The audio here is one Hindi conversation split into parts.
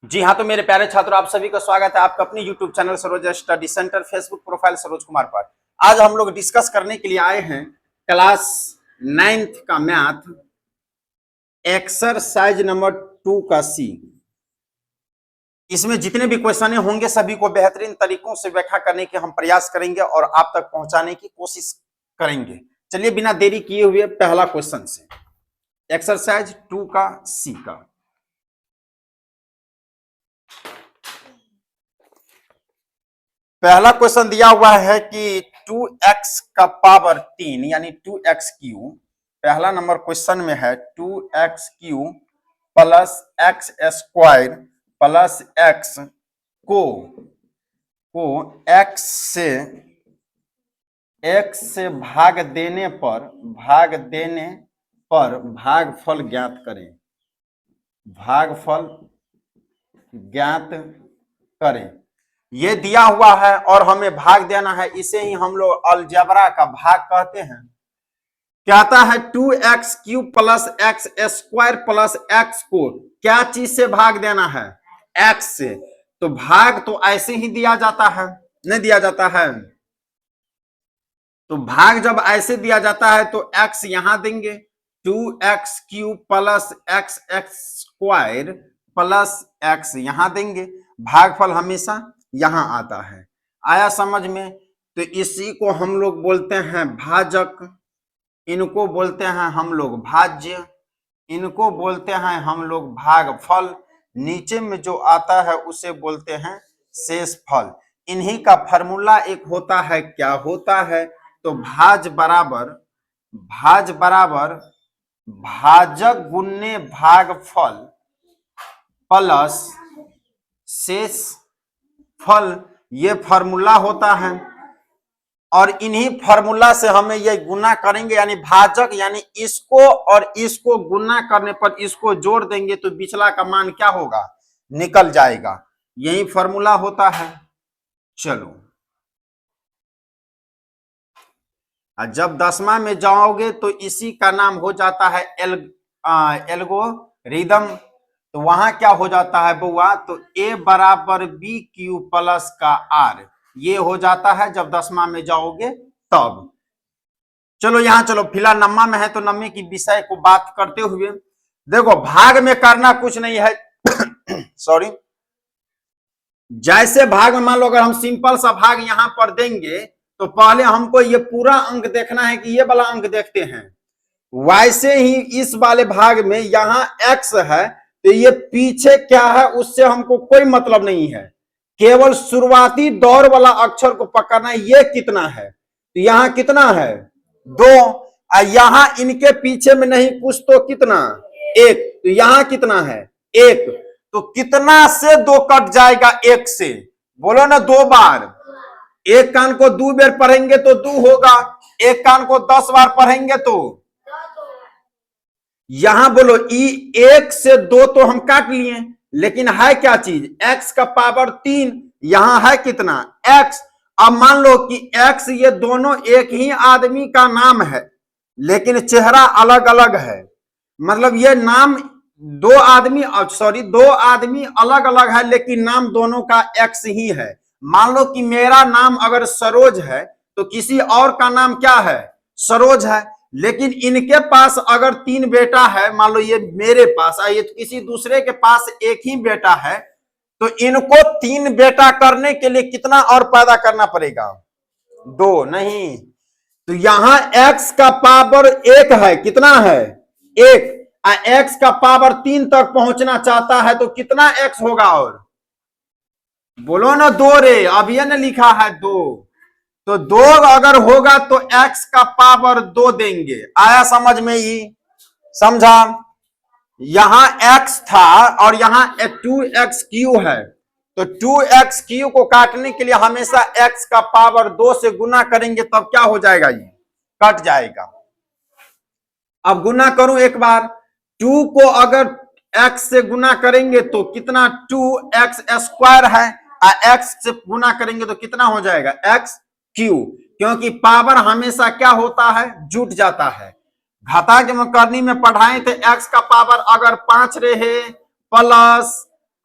जी हाँ, तो मेरे प्यारे छात्रों, आप सभी का स्वागत है आपका अपनी YouTube channel Saroj study centre, Facebook profile Saroj Kumar पर। आज हम लोग डिस्कस करने के लिए आए हैं क्लास 9th का मैथ एक्सरसाइज नंबर 2 का सी। इसमें जितने भी क्वेश्चन होंगे सभी को बेहतरीन तरीकों से व्याख्या करने के हम प्रयास करेंगे और आप तक पहुंचाने की कोशिश करेंगे। चलिए बिना देरी किए हुए पहला क्वेश्चन से, एक्सरसाइज 2 का सी का। पहला क्वेश्चन दिया हुआ है कि 2x का पावर 3 यानी 2x³ पहला नंबर क्वेश्चन में है 2x³ plus x square plus x को x से भाग देने पर भागफल ज्ञात करें। भागफल ज्ञात करें, ये दिया हुआ है और हमें भाग देना है। इसे ही हम लोग अलजेब्रा का भाग कहते हैं। कहता है 2x³ plus x square plus x को क्या चीज से भाग देना है? x से। तो भाग तो ऐसे ही दिया जाता है, नहीं दिया जाता है। तो भाग जब ऐसे दिया जाता है तो x यहां देंगे, 2x³ plus x square plus x यहां देंगे। भागफल हमेशा यहां आता है। आया समझ में? तो इसी को हम लोग बोलते हैं भाजक, इनको बोलते हैं हम लोग भाज्य, इनको बोलते हैं हम लोग भागफल। नीचे में जो आता है उसे बोलते हैं शेषफल। इन्हीं का फॉर्मूला एक होता है, क्या होता है? तो भाज बराबर भाजक गुने भागफल प्लस शेष फल, ये फॉर्मूला होता है। और इन्हीं फॉर्मूला से हमें ये गुना करेंगे, यानी भाजक यानी इसको और इसको गुना करने पर इसको जोड़ देंगे तो पिछला का मान क्या होगा? निकल जाएगा। यही फॉर्मूला होता है। चलो, जब दसवां में जाओगे तो इसी का नाम हो जाता है एल्गोरिदम। तो वहां क्या हो जाता है बुआ? तो a बराबर BQ प्लस का R, ये हो जाता है जब दसवां में जाओगे तब। चलो यहां चलो, फिलहाल नम्मा में है तो नम्मे की विषय को बात करते हुए देखो, भाग में करना कुछ नहीं है सॉरी। जैसे भाग में मान लो अगर हम सिंपल सा भाग यहां पर देंगे तो पहले हमको ये पूरा अंक देखना है कि ये वाला अंक देखते हैं। वैसे ही इस वाले भाग में यहां x है तो ये पीछे क्या है उससे हमको कोई मतलब नहीं है, केवल शुरुआती दौर वाला अक्षर को पकड़ना है। ये कितना है? तो यहां कितना है? 2। यहां इनके पीछे में नहीं कुछ तो कितना? 1। तो यहां कितना है? 1। तो कितना से 2 कट जाएगा? 1 से। बोलो ना 2 बार। एक कान को 2 बार पढ़ेंगे तो 2 होगा, एक कान को 10 बार पढ़ेंगे तो यहां बोलो 1 से 2 तो हम काट लिए, लेकिन है क्या चीज? x का पावर 3। यहां है कितना? x। अब मान लो कि x ये दोनों एक ही आदमी का नाम है लेकिन चेहरा अलग अलग है। मतलब ये नाम दो आदमी अलग अलग है लेकिन नाम दोनों का x ही है। मान लो कि मेरा नाम अगर सरोज है तो किसी और का नाम क्या है? सरोज है। लेकिन इनके पास अगर 3 बेटा है, मान लो ये मेरे पास आइए तो किसी दूसरे के पास एक ही बेटा है, तो इनको 3 बेटा करने के लिए कितना और पैदा करना पड़ेगा? 2 नहीं। तो यहां x का पावर 1 है, कितना है? 1। x का पावर 3 तक पहुंचना चाहता है तो कितना x होगा? और बोलो ना 2 रे, अब ये न लिखा है 2। तो 2 अगर होगा तो x का पावर 2 देंगे। आया समझ में? ही समझा? यहां x था और यहां 2x³ है, तो 2x³ को काटने के लिए हमेशा x का पावर 2 से गुना करेंगे तब क्या हो जाएगा? ये कट जाएगा। अब गुना करूं एक बार, 2 को अगर x से गुना करेंगे तो कितना? 2x स्क्वायर है, x से गुना करेंगे तो कितना हो जाएगा? x³। क्योंकि पावर हमेशा क्या होता है? जुट जाता है। घाता के करनी में पढ़ाएं तो x का पावर अगर 5 रहे प्लस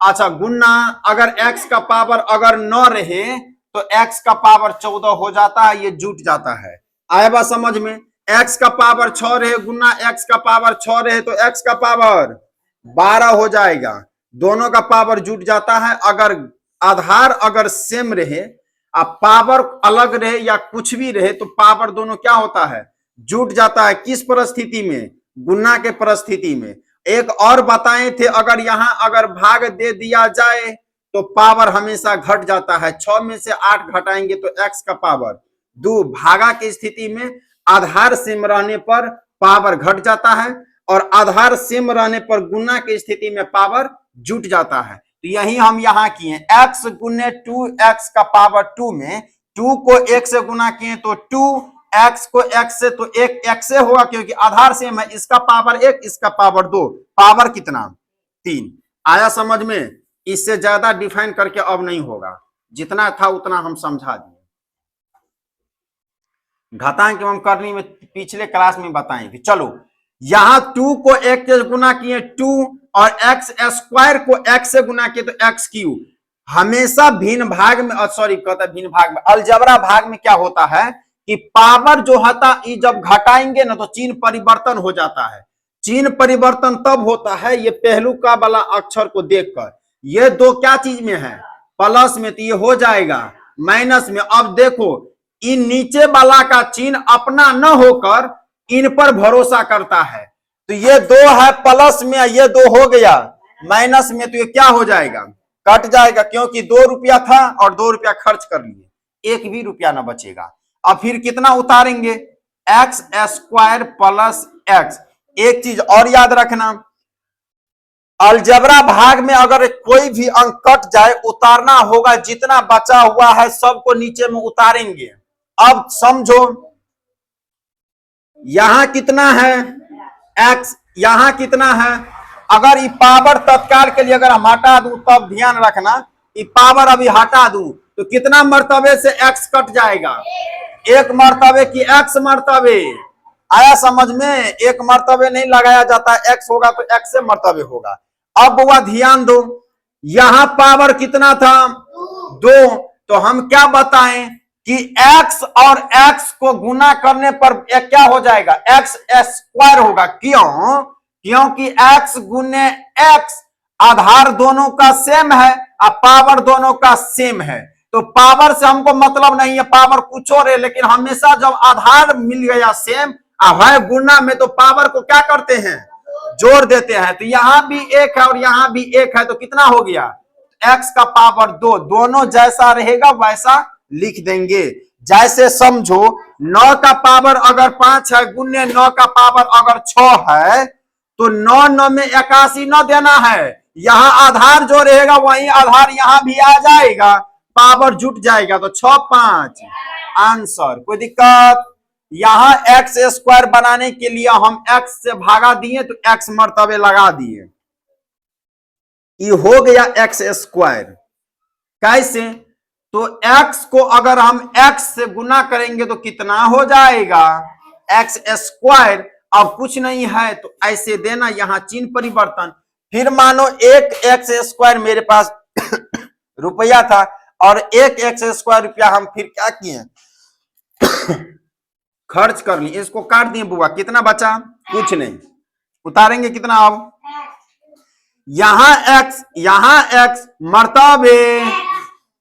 अच्छा गुना अगर x का पावर अगर 9 रहे तो x का पावर 14 हो जाता है, ये जुट जाता है। आया बात समझ में? x का पावर 6 रहे गुना x का पावर 6 रहे तो x का पावर 12 हो जाएगा। दोनों का पावर जुट जाता है। अगर आधार अगर सेम रहे, अब पावर अलग रहे या कुछ भी रहे तो पावर दोनों क्या होता है, जुट जाता है। किस परिस्थिति में? गुना के परिस्थिति में। एक और बताए थे, अगर यहां अगर भाग दे दिया जाए तो पावर हमेशा घट जाता है। 6 में से 8 घटाएंगे तो x का पावर 2। भागा की स्थिति में आधार सेम रहने पर पावर घट जाता है और आधार सेम रहने पर गुना की स्थिति में पावर जुट जाता है। तो यही हम यहां किए, x गुने 2x का पावर 2 में 2 को 1 से गुना किए तो 2, x को x से तो 1 x से होगा क्योंकि आधार सेम है। इसका पावर 1, इसका पावर 2, पावर कितना? 3। आया समझ में? इससे ज्यादा डिफाइन करके अब नहीं होगा, जितना था उतना हम समझा दिए। घातांक एवं करनी में पिछले क्लास में बताएंगे। चलो यहां 2 को 1 से गुना किए 2 और x स्क्वायर को x से गुना किए तो x क्यूब। हमेशा भिन्न भाग में सॉरी कहता भिन्न भाग में अलजेब्रा भाग में क्या होता है कि पावर जो होता है जब घटाएंगे ना तो चिन्ह परिवर्तन हो जाता है। चिन्ह परिवर्तन तब होता है ये पहलू का वाला अक्षर को देखकर। ये दो क्या चीज में है? प्लस में, तो ये हो जाएगा माइनस में। अब देखो इन नीचे वाला का चिन्ह अपना न होकर इन पर भरोसा करता है। तो ये 2 है प्लस में, ये 2 हो गया माइनस में, तो ये क्या हो जाएगा? कट जाएगा क्योंकि 2 रुपया था और 2 रुपया खर्च कर लिए, 1 भी रुपया ना बचेगा। अब फिर कितना उतारेंगे? X square plus x. एक चीज और याद रखना, अलजेब्रा भाग में अगर कोई भी अंक कट जाए उतारना होगा, जितना बचा हुआ है सबको नीचे में उतारेंगे। अब समझो यहां कितना है x, यहां कितना है? अगर ये पावर तत्काल के लिए अगर हम हटा दूं तब ध्यान रखना, ये पावर अभी हटा दूं तो कितना मर्तबे से x कट जाएगा? 1 मर्तबे की x मर्तबे। आया समझ में? 1 मर्तबे नहीं लगाया जाता, x होगा तो x से मर्तबे होगा। अब वह ध्यान दो, यहां पावर कितना था? 2। तो हम क्या बताएं कि x और x को गुना करने पर क्या हो जाएगा? x स्क्वायर होगा। क्यों? क्योंकि x गुने x आधार दोनों का सेम है और पावर दोनों का सेम है। तो पावर से हमको मतलब नहीं है, पावर कुछ और है, लेकिन हमेशा जब आधार मिल गया सेम है गुना में तो पावर को क्या करते हैं? जोड़ देते हैं। तो यहां भी 1 है और यहां भी 1 है तो कितना हो गया? x का पावर 2। दोनों जैसा रहेगा वैसा लिख देंगे। जैसे समझो 9 का पावर अगर 5 है गुने 9 का पावर अगर 6 है तो 9 9 में 81 न देना है। यहां आधार जो रहेगा वही आधार यहां भी आ जाएगा, पावर जुट जाएगा तो 6 5 आंसर। कोई दिक्कत? यहां एक्स स्क्वायर बनाने के लिए हम x से भागा दिए तो x मर्तबे लगा दिए, ये हो गया x स्क्वायर। कैसे? तो x को अगर हम x से गुना करेंगे तो कितना हो जाएगा? x square. अब कुछ नहीं है तो ऐसे देना, यहां चिन्ह परिवर्तन। फिर मानो 1 x स्क्वायर मेरे पास रुपया था और 1 x स्क्वायर रुपया हम फिर क्या किए? खर्च कर लिए, इसको काट दिए बुआ। कितना बचा? कुछ नहीं। उतारेंगे कितना? अब यहां x मर्तबे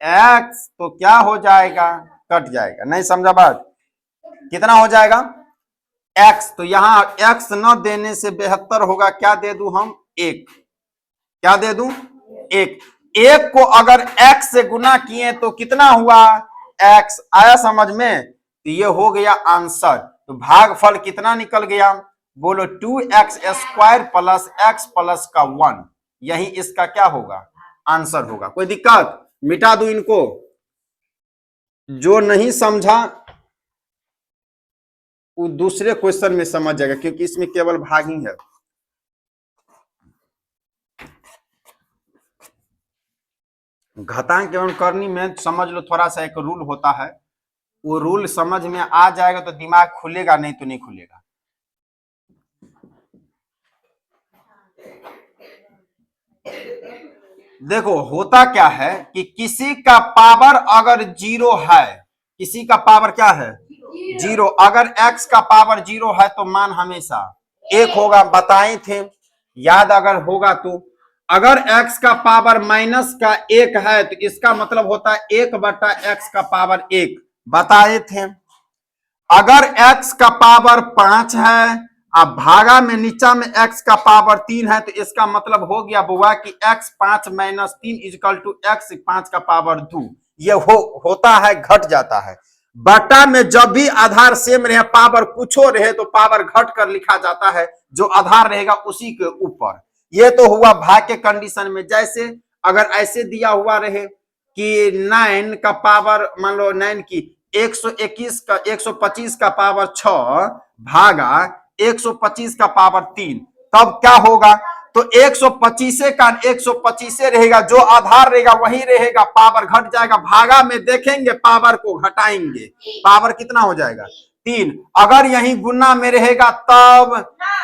x तो क्या हो जाएगा? कट जाएगा। नहीं समझा बात? कितना हो जाएगा? x। तो यहां x न देने से बेहतर होगा क्या दे दूं हम? 1। क्या दे दूं? 1। 1 को अगर x से गुना किए तो कितना हुआ? x। आया समझ में? तो ये हो गया आंसर। तो भागफल कितना निकल गया? बोलो 2x square plus x plus का 1। यही इसका क्या होगा? आंसर होगा। कोई दिक्कत? मिटा दो इनको, जो नहीं समझा वो दूसरे क्वेश्चन में समझ जाएगा क्योंकि इसमें केवल भाग ही है। घातांक एवं करनी में समझ लो थोड़ा सा एक रूल होता है, वो रूल समझ में आ जाएगा तो दिमाग खुलेगा, नहीं तो नहीं खुलेगा। देखो होता क्या है कि किसी का पावर अगर जीरो है, किसी का पावर क्या है जीरो, अगर एक्स का पावर जीरो है तो मान हमेशा एक होगा, बताए थे याद अगर होगा तो। अगर x का पावर माइनस का एक है तो इसका मतलब होता है एक बटा एक्स का पावर एक, बताए थे। अगर x का पावर 5 है अब भागा में नीचा में x का पावर 3 है तो इसका मतलब हो गया बुआ कि x 5 minus 3 equal to x 5 का पावर 2। ये होता है, घट जाता है। बटा में जब भी आधार सेम रहे, पावर कुछो रहे तो पावर घट कर लिखा जाता है, जो आधार रहेगा उसी के ऊपर। ये तो हुआ भाग के कंडीशन में। जैसे अगर ऐसे दिया हुआ रहे कि 9 का पावर मान लो 9 की 121 का 125 का पावर 6 भागा 125 का पावर 3, तब क्या होगा? तो 125 का 125 रहेगा, जो आधार रहेगा वही रहेगा, पावर घट जाएगा। भागा में देखेंगे पावर को घटाएंगे, पावर कितना हो जाएगा 3। अगर यही गुना में रहेगा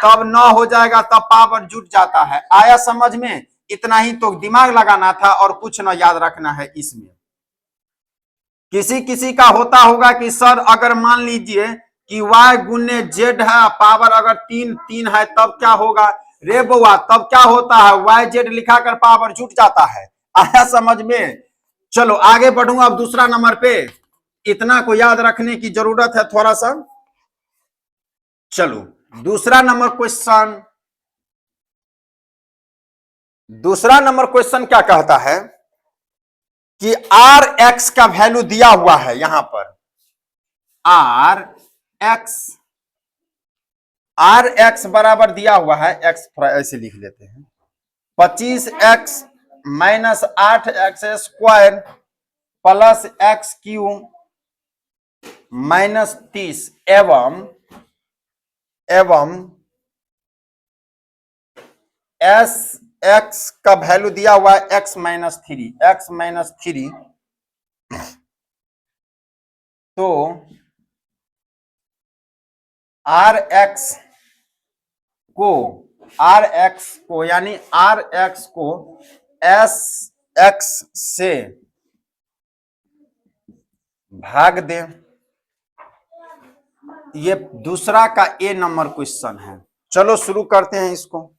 तब 9 हो जाएगा, तब पावर जुट जाता है। आया समझ में? इतना ही तो दिमाग लगाना था और कुछ ना याद रखना है इसमें। किसी किसी का होता होगा कि सर अगर मान लीजिए कि y गुने जेड है, पावर अगर 3 है तब क्या होगा? रे बउआ तब क्या होता है, y जेड लिखा कर पावर जुट जाता है। आया समझ में? चलो आगे बढ़ूंगा अब दूसरा नंबर पे। इतना को याद रखने की जरूरत है थोड़ा सा। चलो दूसरा नंबर क्वेश्चन, दूसरा नंबर क्वेश्चन क्या कहता है कि आर एक्स का वैल्यू दिया हुआ है यहां पर, आर एक्स बराबर दिया हुआ है, एक्स थोड़ा ऐसे लिख लेते हैं, 25x minus 8x square plus x Q minus 30 एवं एस एक्स का वैल्यू दिया हुआ है x माइनस 3, तो आर एक्स को यानी आर एक्स को एस एक्स से भाग दे। ये दूसरा का ए नंबर क्वेश्चन है। चलो शुरू करते हैं इसको।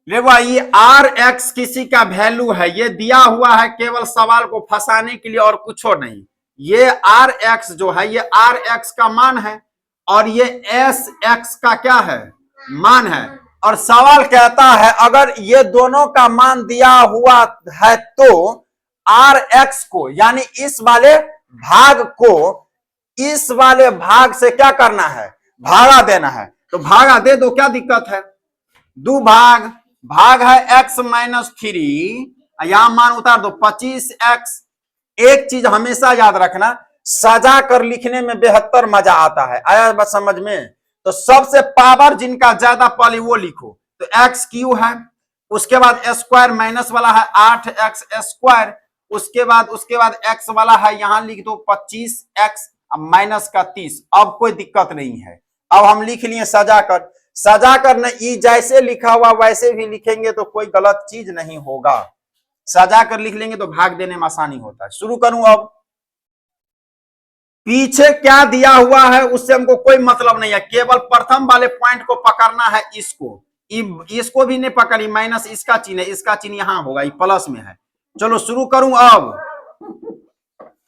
ले भाई आर एक्स किसी का वैल्यू है, ये दिया हुआ है केवल सवाल को फंसाने के लिए और कुछ नहीं। ये आर एक्स जो है ये आर एक्स का मान है और ये एस एक्स का क्या है? मान है। और सवाल कहता है अगर ये दोनों का मान दिया हुआ है तो आर एक्स को यानी इस वाले भाग को इस वाले भाग से क्या करना है? भागा देना है। तो भागा दे दो, क्या दिक्कत है? दो भाग है x माइनस 3, यहां मान उतार दो 25x। एक चीज हमेशा याद रखना, सजा कर लिखने में बेहतर मजा आता है। आया बात समझ में? तो सबसे पावर जिनका ज्यादा पहले वो लिखो। तो एक्स क्यू है, उसके बाद स्क्वायर माइनस वाला है 8x स्क्वायर, उसके बाद एक्स वाला है यहां लिख दो 25x माइनस का 30। अब कोई दिक्कत नहीं है। अब हम लिख लिए सजा कर नहीं, जैसे लिखा हुआ वैसे भी लिखेंगे तो कोई गलत चीज नहीं होगा। सजा कर लिख लेंगे तो भाग देने में आसानी होता है। शुरू करूं अब। पीछे क्या दिया हुआ है उससे हमको कोई मतलब नहीं है, केवल प्रथम वाले पॉइंट को पकड़ना है। इसको भी नहीं पकड़ी, माइनस इसका चिन्ह है, इसका चिन्ह यहां होगा, ये प्लस में है। चलो शुरू करूं अब।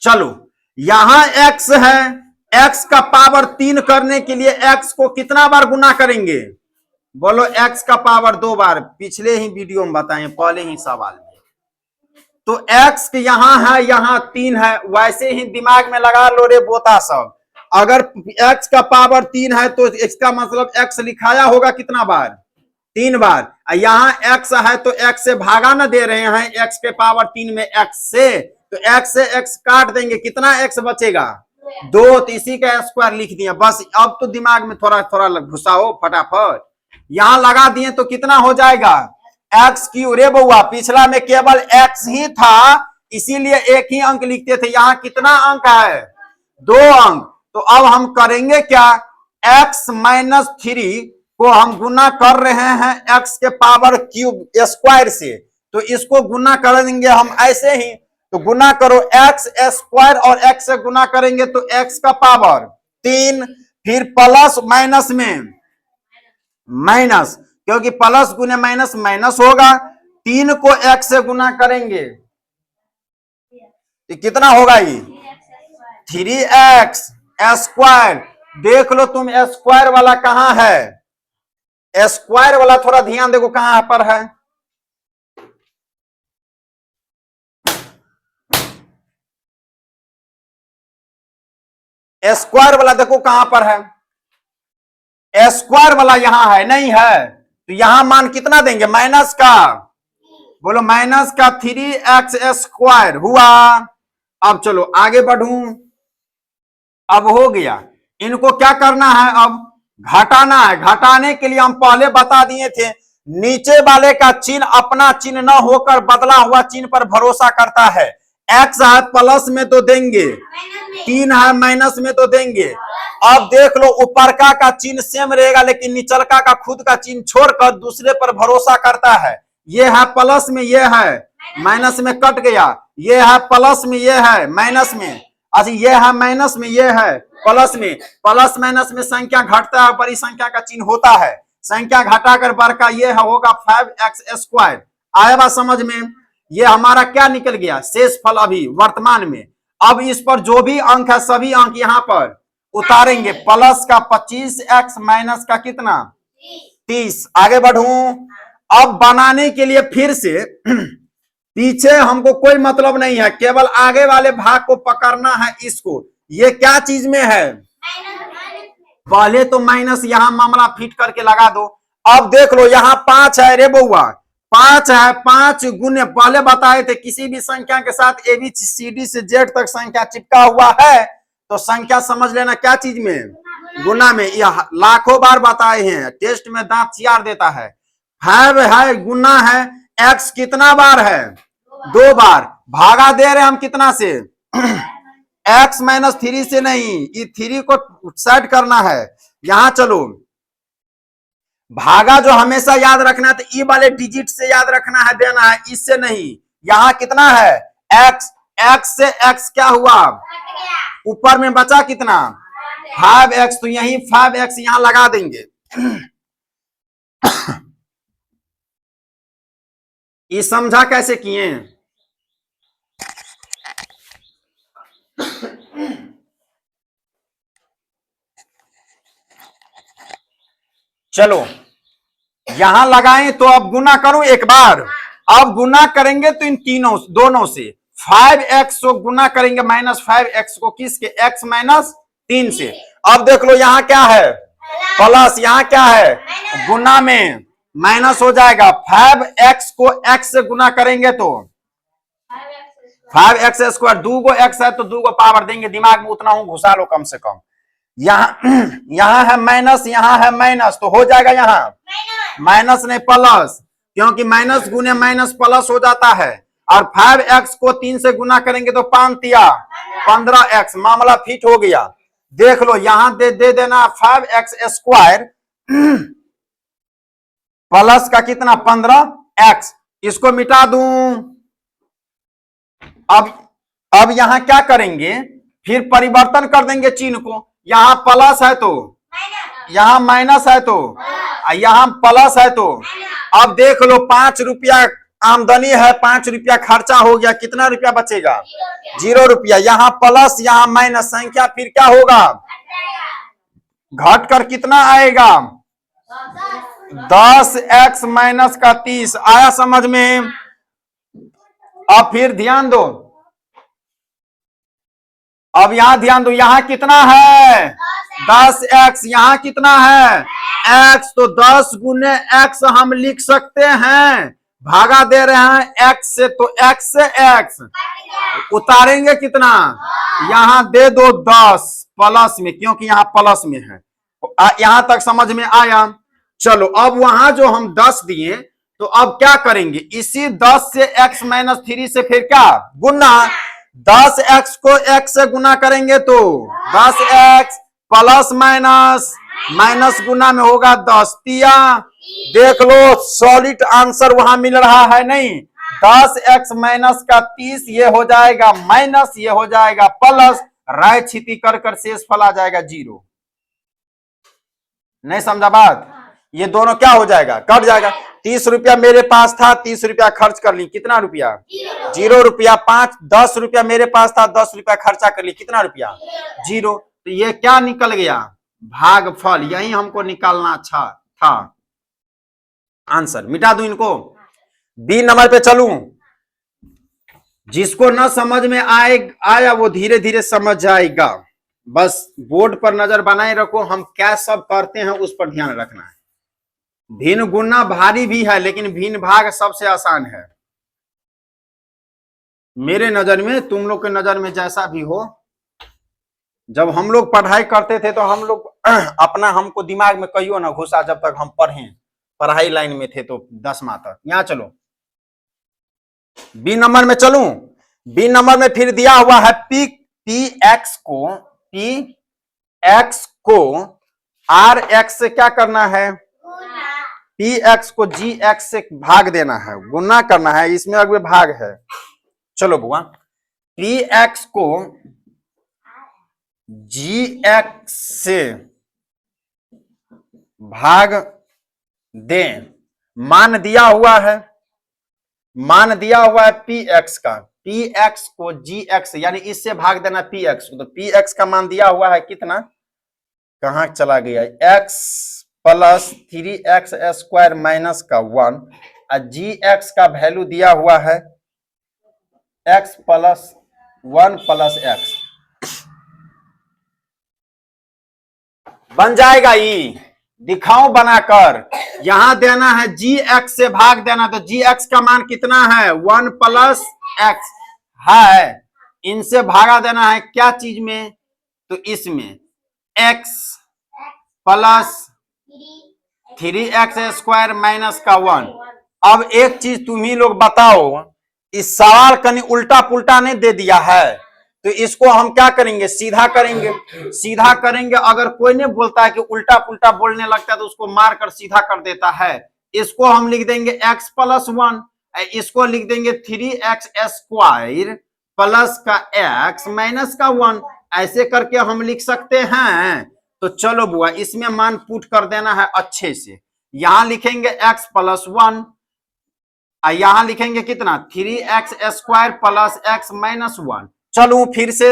चलो यहां x है, x का पावर 3 करने के लिए x को कितना बार गुना करेंगे? बोलो x का पावर 2 बार। पिछले ही वीडियो में बताएं, पहले ही सवाल में। तो x यहां है, यहां 3 है, वैसे ही दिमाग में लगा लो रे बोता सब। अगर x का पावर 3 है तो इसका मतलब x लिखाया होगा कितना बार? 3 बार। यहां x है तो x से भागा ना दे रहे हैं, x के पावर 3 में x से, तो x से x काट देंगे, कितना x बचेगा? 2। तो इसी का स्क्वायर लिख दिया बस। अब तो दिमाग में थोड़ा थोड़ा घुसाओ फटाफट। यहां लगा दिए तो कितना हो जाएगा? X Q. रे बउआ पिछला में केवल x ही था, इसीलिए एक ही अंक लिखते थे। यहां कितना अंक है? 2 अंक। तो अब हम करेंगे क्या? x माइनस 3 को हम गुना कर रहे हैं एक्स के पावर क्यूब स्क्वायर से, तो इसको गुना करेंगे हम ऐसे ही, तो गुना करो एक्स स्क्वायर और एक्स से गुना करेंगे तो एक्स का पावर 3, फिर प्लस माइनस में माइनस, क्योंकि प्लस गुने माइनस माइनस होगा, 3 को एक्स से गुना करेंगे तो कितना होगा ये 3x स्क्वायर। देख लो तुम स्क्वायर वाला कहां है, स्क्वायर वाला थोड़ा ध्यान देखो कहां पर है, स्क्वायर वाला देखो कहां पर है, स्क्वायर वाला यहां है नहीं है, तो यहां मान कितना देंगे माइनस का, बोलो माइनस का 3x स्क्वायर हुआ। अब चलो आगे बढ़ूं, अब हो गया, इनको क्या करना है अब घटाना है, घटाने के लिए हम पहले बता दिए थे नीचे वाले का चिन्ह अपना चिन्ह न होकर बदला हुआ चिन्ह पर भरोसा करता है, एक्स है प्लस में तो देंगे, 3 है माइनस में तो देंगे। अब देख लो ऊपरका का चिन्ह सेम रहेगा लेकिन निचलका का खुद का चिन्ह छोड़कर दूसरे पर भरोसा करता है, ये है प्लस में, ये है माइनस में, कट गया, ये है प्लस में, ये है माइनस में, अच्छा ये है माइनस में, ये है प्लस में, प्लस माइनस में संख्या घटता है बड़ी संख्या का चिन्ह होता है, संख्या घटाकर बड़का ये होगा 5x स्क्वायर। आया बात समझ में, ये हमारा क्या निकल गया शेष फल अभी वर्तमान में। अब इस पर जो भी अंक है सभी अंक यहां पर उतारेंगे, प्लस का 25x माइनस का कितना 30। आगे बढ़ूं, अब बनाने के लिए फिर से पीछे हमको कोई मतलब नहीं है, केवल आगे वाले भाग को पकड़ना है इसको, ये क्या चीज में है पहले तो माइनस यहां मामला फिट करके लगा दो। अब देख लो यहां 5 है रे बउआ, 5 है, 5 गुने पहले बताए थे किसी भी संख्या के साथ ABCD से Z तक संख्या चिपका हुआ है तो संख्या समझ लेना क्या चीज में गुना में, यह लाखों बार बताए हैं, टेस्ट में दांत चियार देता है। 5 है गुना है, x कितना बार है 2 बार, भागा दे रहे हम कितना से x माइनस 3 से नहीं, ये 3 को सेट करना है, यहां चलो भागा जो हमेशा याद रखना है तो ई वाले डिजिट से याद रखना है, देना है इससे नहीं। यहां कितना है x, x से x क्या हुआ ऊपर में बचा कितना 5x, तो यही 5x यहां लगा देंगे ये समझा कैसे किए, चलो यहां लगाएं तो अब गुना करूं एक बार, अब गुना करेंगे तो इन तीनों दोनों से 5x को गुना करेंगे माइनस 5x को किसके x माइनस 3 से। अब देख लो यहां क्या है प्लस, यहां क्या है गुना में माइनस हो जाएगा, 5x को x से गुना करेंगे तो 5x स्क्वायर, 2 को x है तो 2 को पावर देंगे, दिमाग में उतना हूं घुसा लो कम से कम। यहां है माइनस, यहां है माइनस, तो हो जाएगा यहां माइनस नहीं प्लस, क्योंकि माइनस गुने माइनस प्लस हो जाता है, और 5x को 3 से गुना करेंगे तो 5 तिया 15x, मामला फिट हो गया। देख लो यहां दे देना 5x स्क्वायर प्लस का कितना 15x, इसको मिटा दूं। अब यहां क्या करेंगे फिर परिवर्तन कर देंगे चिन्ह को, यहां प्लस है तो यहां माइनस है तो यहां प्लस है तो, अब देख लो 5 रुपया आमदनी है, 5 रुपया खर्चा हो गया, कितना रुपया बचेगा 0 रुपया, यहां प्लस यहां माइनस, संख्या फिर क्या होगा घट कर कितना आएगा 10x माइनस का 30। आया समझ में। अब फिर ध्यान दो, अब यहां ध्यान दो, यहां कितना है 10x, यहां कितना है x, तो 10 गुने x हम लिख सकते हैं, भागा दे रहे हैं x से तो x से x उतारेंगे कितना, यहां दे दो 10 प्लस में, क्योंकि यहां प्लस में है। यहां तक समझ में आया। चलो अब वहां जो हम 10 दिए तो अब क्या करेंगे, इसी 10 से x माइनस 3 से फिर क्या गुना, 10x को x से गुना करेंगे तो 10x प्लस माइनस माइनस गुना में होगा 10 तिया, देख लो सॉलिड आंसर वहां मिल रहा है नहीं। 10x माइनस का 30 ये हो जाएगा माइनस, ये हो जाएगा प्लस, राय छिती कर शेष फल आ जाएगा 0। नहीं समझा बात? ये दोनों क्या हो जाएगा, कट जाएगा। 30 रुपया मेरे पास था, 30 रुपया खर्च कर ली, कितना रुपया? 0 रुपया। 10 रुपया मेरे पास था, 10 रुपया खर्चा कर ली, कितना रुपया? 0। तो ये क्या निकल गया? भागफल। यही हमको निकालना था। आंसर मिटा दूं इनको। बी नंबर पे चलूं। जिसको ना समझ में आया वो धीरे धीरे समझ जाएगा। बस बोर्ड पर नजर बनाए रखो, हम क्या सब करते हैं उस पर ध्यान रखना है। भिन्न गुणा भारी भी है, लेकिन भिन्न भाग सबसे आसान है मेरे नजर में। तुम लोग के नजर में जैसा भी हो। जब हम लोग पढ़ाई करते थे तो हम लोग अपना, हमको दिमाग में कहियो ना घुसा जब तक हम पढ़ाई लाइन में थे तो 10वां तक। यहां चलो बी नंबर में चलूं। बी नंबर में फिर दिया हुआ है पी एक्स को आर एक्स से क्या करना है? पी एक्स को जी एक्स से भाग देना है, गुना करना है। इसमें अगले भाग है। चलो बुआ, पी एक्स को जी एक्स से भाग दें। मान दिया हुआ है, मान दिया हुआ है पी एक्स का। पी एक्स को जी एक्स यानी इससे भाग देना पी एक्स को। तो पी एक्स का मान दिया हुआ है कितना? कहां चला गया? x plus 3x square minus का 1 और जी एक्स का वैल्यू दिया हुआ है x प्लस 1 प्लस x। बन जाएगा ई, दिखाऊं बनाकर। यहां देना है जी एक्स से भाग देना, तो जी एक्स का मान कितना है? 1 प्लस एक्स है। इनसे भागा देना है क्या चीज में? तो इसमें x plus 3x square minus का 1। अब एक चीज तुम ही लोग बताओ, इस सवाल कहीं उल्टा पुल्टा नहीं दे दिया है, तो इसको हम क्या करेंगे? सीधा करेंगे। सीधा करेंगे। अगर कोई नहीं बोलता है कि उल्टा पुल्टा बोलने लगता है तो उसको मार कर सीधा कर देता है। इसको हम लिख देंगे x प्लस 1, इसको लिख देंगे 3x स्क्वायर प्लस का x माइनस का 1। ऐसे करके हम लिख सकते हैं। तो चलो बुआ, इसमें मान पुट कर देना है अच्छे से। यहां लिखेंगे x प्लस 1, यहां लिखेंगे कितना? 3x square plus x minus 1। चलो फिर से,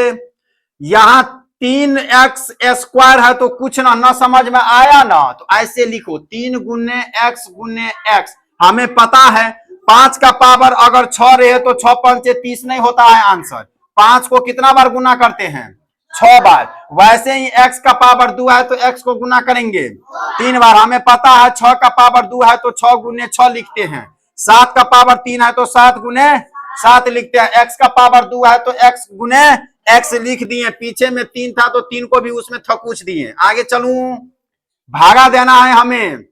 यहां 3x स्क्वायर है तो कुछ ना समझ में आया ना, तो ऐसे लिखो 3 गुने x। हमें पता है 5 का पावर अगर 6 रहे तो 6 5 30 नहीं होता है आंसर। 5 को कितना बार गुना करते हैं? 6 बार। वैसे ही x का पावर 2 है तो x को गुना करेंगे 3 बार। हमें पता है 6 का पावर 2 है तो 6 गुने 6 लिखते हैं। 7 का पावर 3 है तो 7 गुने 7 लिखते हैं। x का पावर 2 है तो x गुने x लिख दिए। पीछे में 3 था तो 3 को भी उसमें थकूच दिए। आगे चलूं, भागा देना है हमें।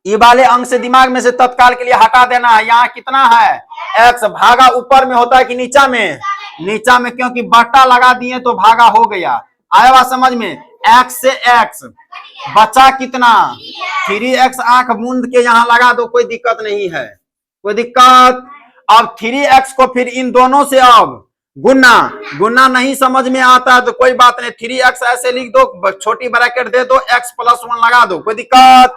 ये वाले अंक से दिमाग में से तत्काल के लिए हटा देना है। यहाँ कितना है? x। भागा ऊपर में होता है कि नीचा में? नीचा में, क्योंकि बट्टा लगा दिए तो भागा हो गया। आया बात समझ में? x से x बचा कितना? 3x। आंख मूंद के यहाँ लगा दो, कोई दिक्कत नहीं है, कोई दिक्कत। अब 3x को फिर इन दोनों से अब गुना नहीं समझ में आता है तो कोई बात नहीं, 3x ऐसे लिख दो, छोटी ब्रैकेट दे दो, x प्लस 1 लगा दो, कोई दिक्कत।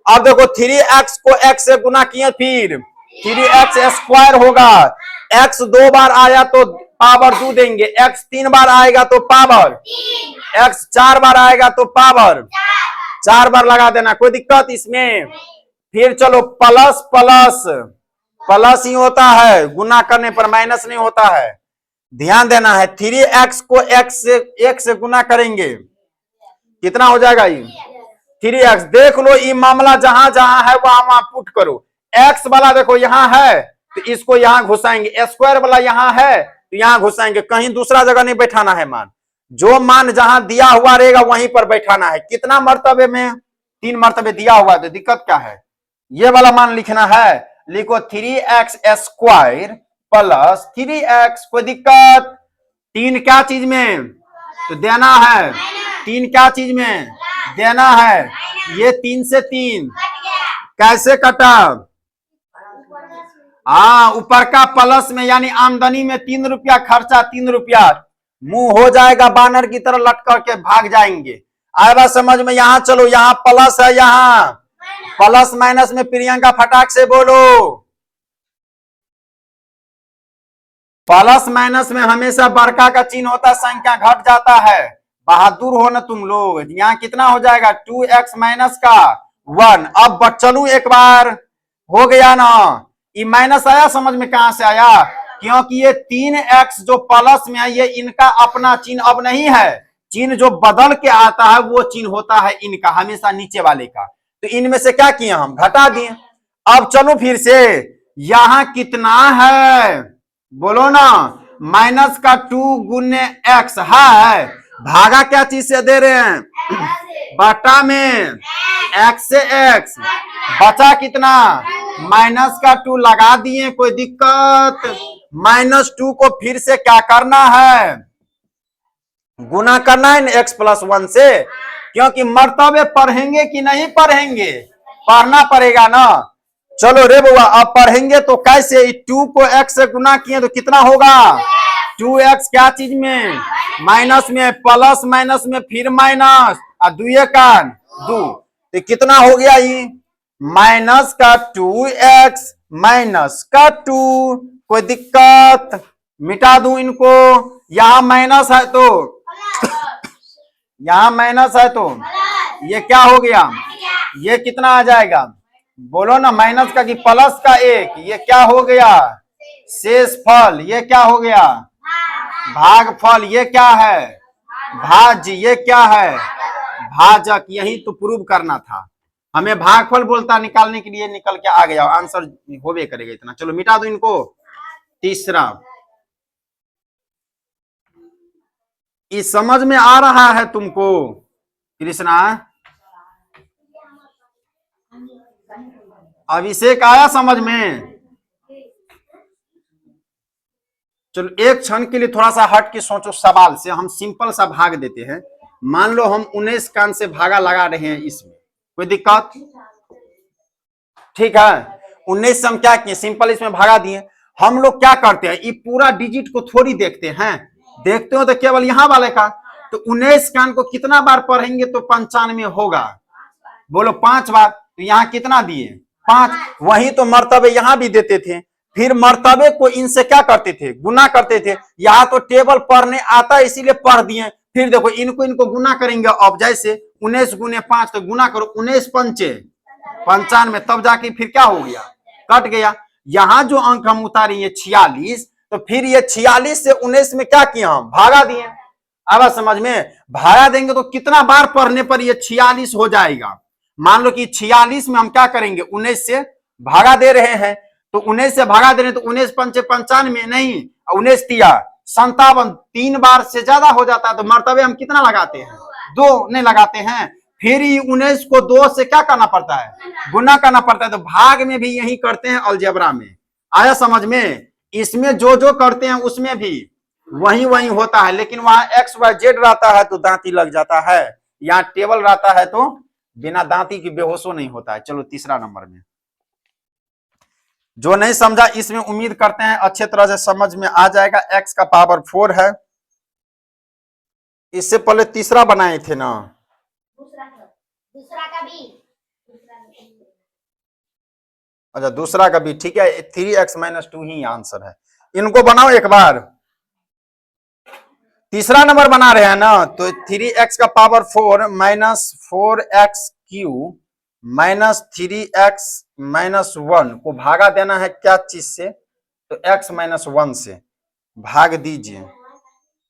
अब देखो 3x को x से गुना किए, फिर 3x स्क्वायर होगा। x 2 बार आया तो पावर 2 देंगे, x 3 बार आएगा तो पावर, x 4 बार आएगा तो पावर 4 बार लगा देना, कोई दिक्कत इसमें। फिर चलो प्लस प्लस प्लस ही होता है, गुना करने पर माइनस नहीं होता है, ध्यान देना है। 3x को x से गुना करेंगे, कितना हो जाएगा ये? 3x। देख लो ये मामला जहां जहां है वहां पुट करो। x वाला देखो यहां है तो इसको यहां घुसाएंगे, स्क्वायर वाला यहां है तो यहां घुसाएंगे, कहीं दूसरा जगह नहीं बैठाना है मान। जो मान जहां दिया हुआ रहेगा वहीं पर बैठाना है। कितना मर्तबे में? 3 मर्तबे दिया हुआ है तो दिक्कत क्या है? ये वाला मान लिखना है, लिखो 3x स्क्वायर प्लस 3x, कोई दिक्कत। 3 क्या चीज में तो देना है? 3 क्या चीज में? देना है। ये 3 से 3 कैसे कटा? हाँ, ऊपर का प्लस में यानी आमदनी में 3 रुपया, खर्चा 3 रुपया, मुंह हो जाएगा बानर की तरह लट करके भाग जाएंगे। आएगा समझ में? यहाँ चलो, यहाँ प्लस है, यहाँ प्लस माइनस में प्रियंका फटाक से बोलो। प्लस माइनस में हमेशा बड़का का चिन्ह होता है, संख्या घट जाता है। बहादुर हो ना तुम लोग। यहाँ कितना हो जाएगा? 2x माइनस का 1। अब चलू एक बार, हो गया ना? ये माइनस आया समझ में? कहां से आया? क्योंकि ये 3x जो प्लस में है, ये इनका अपना चिन्ह अब नहीं है। चिन्ह जो बदल के आता है वो चिन्ह होता है इनका, हमेशा नीचे वाले का। तो इनमें से क्या किए हम? घटा दिए। अब चलो फिर से, यहां कितना है बोलो ना? माइनस का 2 गुने x है। भागा क्या चीज से दे रहे हैं? बटा में x से x। बचा कितना? माइनस का 2 लगा दिए, कोई दिक्कत? -2 को फिर से क्या करना है? गुना करना है ना x + 1 से। क्योंकि मर्तबे पढ़ेंगे कि नहीं पढ़ेंगे? पढ़ना पड़ेगा ना। चलो रे बुआ, अब पढ़ेंगे तो कैसे? 2 को x से गुना किए तो कितना होगा? 2x क्या चीज में? माइनस में। प्लस माइनस में फिर माइनस, और 2 का 2, तो कितना हो गया? ये माइनस का 2x माइनस का 2। कोई दिक्कत? मिटा दूं इनको? यहां माइनस है तो यहां माइनस है तो ये क्या हो गया? ये कितना आ जाएगा बोलो ना? माइनस का कि प्लस का 1, ये क्या हो गया? शेष फल। ये क्या हो गया? भागफल। ये क्या है? भाज्य। ये क्या है? भाजक। यही तो प्रूव करना था हमें। भागफल बोलता निकालने के लिए, निकल के आ गया, आंसर होवे करेगा इतना। चलो मिटा दो इनको। तीसरा, इस समझ में आ रहा है तुमको कृष्णा? अभिषेक आया समझ में? चलो एक क्षण के लिए थोड़ा सा हट के सोचो सवाल से। हम सिंपल सा भाग देते हैं। मान लो हम 19 कान से भागा लगा रहे हैं, इसमें कोई दिक्कत? ठीक है, 19 से हम क्या किए? सिंपल इसमें भागा दिए। हम लोग क्या करते हैं? ये पूरा डिजिट को थोड़ी देखते हैं। देखते हो तो केवल यहां वाले का। तो 19 कान को कितना बार पढ़ेंगे तो 95 होगा? बोलो 5 बार। तो यहाँ कितना दिए? 5। वही तो मर्तबे यहाँ भी देते थे। फिर मर्तबे को इनसे क्या करते थे? गुना करते थे। यहाँ तो टेबल पढ़ने आता है इसीलिए पढ़ दिए। फिर देखो इनको गुना करेंगे। अब जैसे 19 गुने 5, तो गुना करो 19 पंचे 95, तब जाके फिर क्या हो गया? कट गया। यहाँ जो अंक हम उतारेंगे 46, तो फिर ये 46 से 19 में क्या किया? हम भागा दिए। अब समझ में? भागा देंगे तो कितना बार पढ़ने पर ये 46 हो जाएगा? मान लो कि 46 में हम क्या करेंगे? 19 से भागा दे रहे हैं, तो 19 से भागा दे रहे हैं, तो 19 पंचे 95 नहीं, 19 तिया 57, 3 बार से ज्यादा हो जाता है। तो मर्तबे हम कितना लगाते हैं? 2 नहीं लगाते हैं। फिर 19 को 2 से क्या करना पड़ता है? गुना करना पड़ता है। तो भाग में भी यही करते हैं, अलजेब्रा में। आया समझ में? इसमें जो जो करते हैं उसमें भी वही होता है। लेकिन वहां XYZ रहता है तो दांती लग जाता है। यहाँ टेबल रहता है तो बिना दांती की बेहोशो नहीं होता है। चलो तीसरा नंबर में, जो नहीं समझा इसमें उम्मीद करते हैं अच्छे तरह से समझ में आ जाएगा। x का पावर 4 है। इससे पहले तीसरा बनाए थे ना? दूसरा का भी। अच्छा, दूसरा का भी ठीक है। 3x - 2 ही आंसर है। इनको बनाओ एक बार। तीसरा नंबर बना रहे हैं ना, तो 3x का पावर 4 -4x³ -3x - 1 को भागा देना है क्या चीज से? तो x - 1 से भाग दीजिए।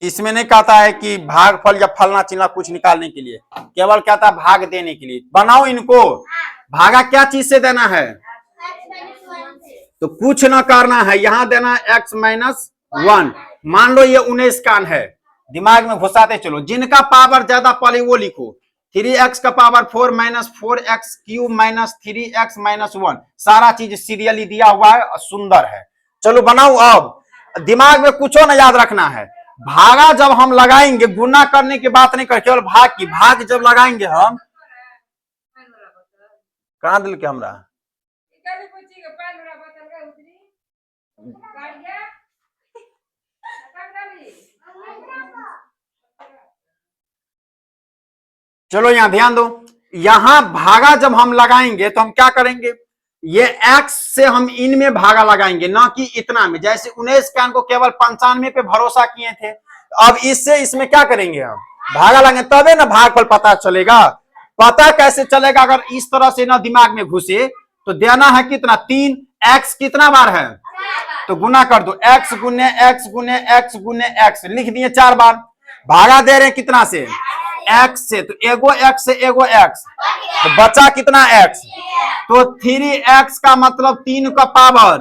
इसमें नहीं कहता है कि भागफल या फलना चिन्ह कुछ निकालने के लिए, केवल कहता है भाग देने के लिए। बनाओ इनको। भागा क्या चीज से देना है? तो कुछ ना करना है, यहां देना है x - 1। मान लो ये 19 कान है, दिमाग में घुसाते चलो। जिनका पावर ज्यादा पहले वो लिखो। 3x का पावर 4 -4x³ -3x - 1। सारा चीज सीरियली दिया हुआ है, सुंदर है। चलो बनाओ। अब दिमाग में कुछ ना याद रखना है। भागा जब हम लगाएंगे, गुना करने की बात नहीं कर, केवल भाग की। भाग जब लगाएंगे हम, कहाँ दिल के हमरा चलो यहाँ ध्यान दो, यहां भागा जब हम लगाएंगे तो हम क्या करेंगे, ये x से हम इनमें भागा लगाएंगे, ना कि इतना में। जैसे 19 का को केवल 95 पे भरोसा किए थे, अब इससे इसमें क्या करेंगे, हम भागा लगाएंगे, तबे ना भागफल पता चलेगा। पता कैसे चलेगा, अगर इस तरह से ना दिमाग में घुसे तो देना है कितना 3, x कितना बार है तो गुना कर दो, x गुने x गुने x गुने x, लिख दिए 4 बार। भागा दे रहे हैं कितना से, x से, तो एगो x से एगो x, तो बचा कितना x, तो 3x का मतलब 3 का पावर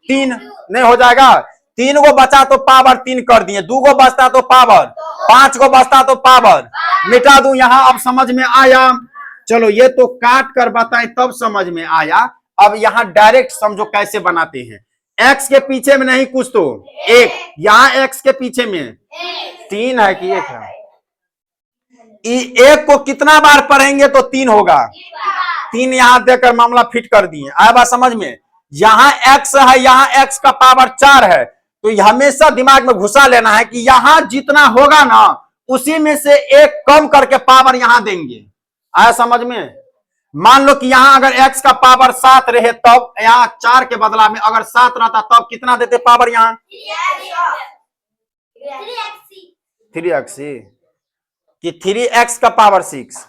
3 नहीं हो जाएगा, 3 को बचा तो पावर 3 कर दिए, 2 को बचता तो पावर 5 को बचता तो पावर मिटा दूं। यहां अब समझ में आया, चलो ये तो काट कर बताए तब समझ में आया। अब यहां डायरेक्ट समझो कैसे बनाते हैं, x के पीछे में नहीं कुछ तो 1, यहां x के पीछे में 3 है कि 1 है, 1 को कितना बार पढ़ेंगे तो 3 होगा, 3 यहां देकर मामला फिट कर दिए। आया बात समझ में, यहां x है, यहां x का पावर 4 है, तो हमेशा दिमाग में घुसा लेना है कि यहां जितना होगा ना उसी में से 1 कम करके पावर यहां देंगे। आया समझ में, मान लो कि यहां अगर x का पावर 7 रहे तब यहां 4 के बदला में अगर 7 रहता तब कितना देते पावर, यहां 3x कि 3x का पावर 6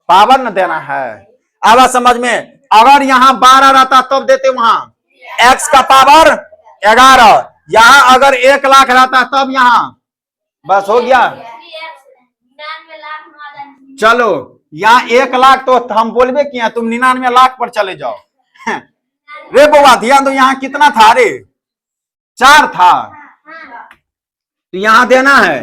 पावर न देना है। अब समझ में, अगर यहां 12 रहता तब देते वहां x का पावर 11, यहां अगर 1 लाख रहता तब यहां बस हो गया। चलो यहाँ 1 लाख तो हम बोलबे किया, तुम 99 लाख पर चले जाओ। रे बउआ ध्यान दो, यहाँ कितना था रे, 4 था, तो यहां देना है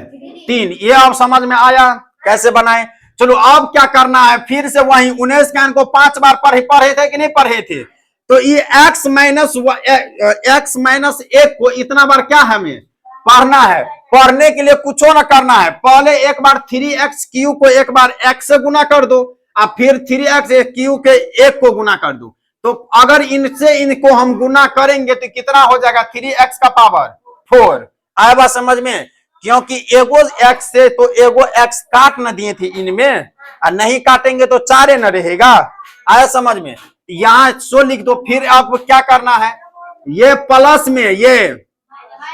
3। ये अब समझ में आया कैसे बनाए। चलो अब क्या करना है, फिर से वही 19 का को 5 बार पढ़े थे कि नहीं पढ़े थे, तो ये x माइनस 1 को इतना बार क्या हमें पढ़ना है। पढ़ने के लिए कुछ ना करना है, पहले एक बार 3x क्यू को एक बार x से गुना कर दो, और फिर 3x क्यू के 1 को गुना कर दो। तो अगर इनसे इनको हम गुना करेंगे तो कितना हो जाएगा, 3x का पावर 4। आया बात समझ में, क्योंकि एगो x से तो एगो x काट न दिए थे इनमें, और नहीं काटेंगे तो 4 न रहेगा। आया समझ में, यहाँ 100 लिख दो। फिर आपको क्या करना है, ये प्लस में ये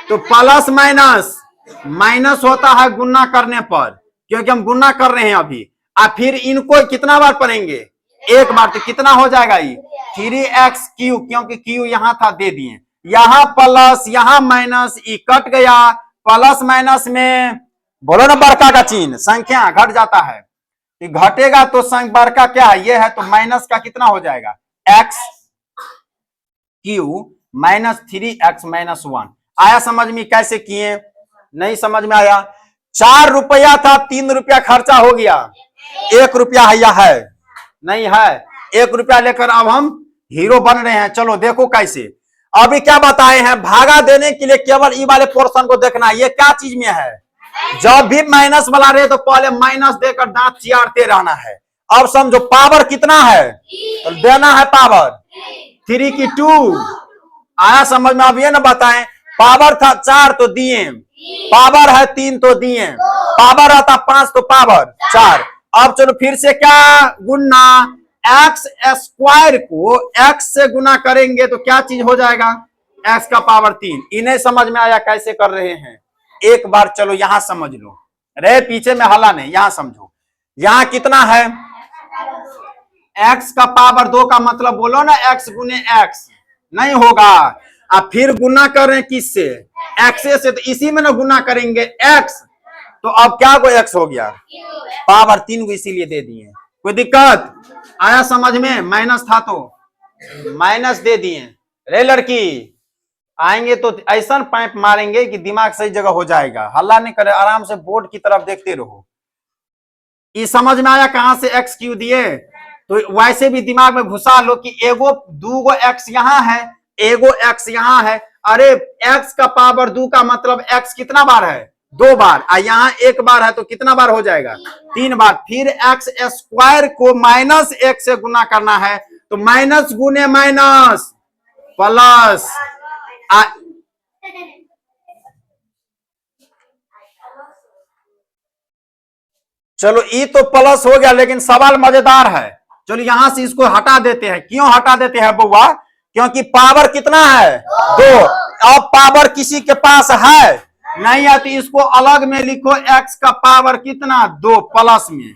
तो प्लस माइनस होता है गुना करने पर, क्योंकि हम गुना कर रहे हैं अभी। और फिर इनको कितना बार पढ़ेंगे, 1 बार, तो कितना हो जाएगा ये 3x क्यू, क्योंकि क्यू यहां था दे दिए, यहां प्लस यहां माइनस, ई कट गया, प्लस माइनस में बोलो ना बड़का का चिन्ह संख्या घट जाता है, घटेगा तो बड़का क्या है ये है, तो माइनस का कितना हो जाएगा x Q minus 3x minus 1। आया समझ में कैसे किए, नहीं समझ में आया। 4 रुपया था, 3 रुपया खर्चा हो गया, 1 रुपया है नहीं है, 1 रुपया लेकर अब हम हीरो बन रहे हैं। चलो देखो कैसे, अभी क्या बताए हैं, भागा देने के लिए केवल ई वाले पोर्शन को देखना है, ये क्या चीज में है। जब भी माइनस वाला रहे तो पहले माइनस देकर दांत चियारते रहना है। अब समझो पावर कितना है, तो देना है पावर 3 की 2। आया समझ में, अब ये ना बताएं, पावर था 4 तो दिए, पावर है 3 तो दिए, पावर आता 5 तो पावर 4। अब चलो फिर से क्या गुना, x स्क्वायर को x से गुना करेंगे तो क्या चीज हो जाएगा, x का पावर 3। इन्हें समझ में आया कैसे कर रहे हैं, एक बार चलो यहां समझ लो, रे पीछे में हला नहीं, यहां समझो। यहां कितना है, x का पावर 2 का मतलब बोलो ना x गुने x, नहीं होगा। अब फिर गुना कर रहे हैं किससे, x से, तो इसी में ना गुना करेंगे x, तो अब क्या को x हो गया, पावर 3 को इसीलिए दे दिए। कोई दिक्कत आया समझ में, माइनस था तो माइनस दे दिए। रे लड़की आएंगे तो ऐसा पाइप मारेंगे कि दिमाग सही जगह हो जाएगा, हल्ला नहीं करे, आराम से बोर्ड की तरफ देखते रहो। ये समझ में आया कहां से x क्यू दिए, तो वैसे भी दिमाग में घुसा लो कि एगो 2 x यहां है, एगो x यहां है। अरे x का पावर 2 का मतलब x कितना बार है, 2 बार, और यहाँ 1 बार है तो कितना बार हो जाएगा, 3 बार। फिर x स्क्वायर को माइनस 1 से गुना करना है तो माइनस गुने माइनस प्लस। चलो ये तो प्लस हो गया, लेकिन सवाल मजेदार है। चलो यहां से इसको हटा देते हैं। क्यों हटा देते हैं बउआ? क्योंकि पावर कितना है? 2। अब पावर किसी के पास है नहीं है, तो इसको अलग में लिखो। x का पावर कितना? 2 प्लस में।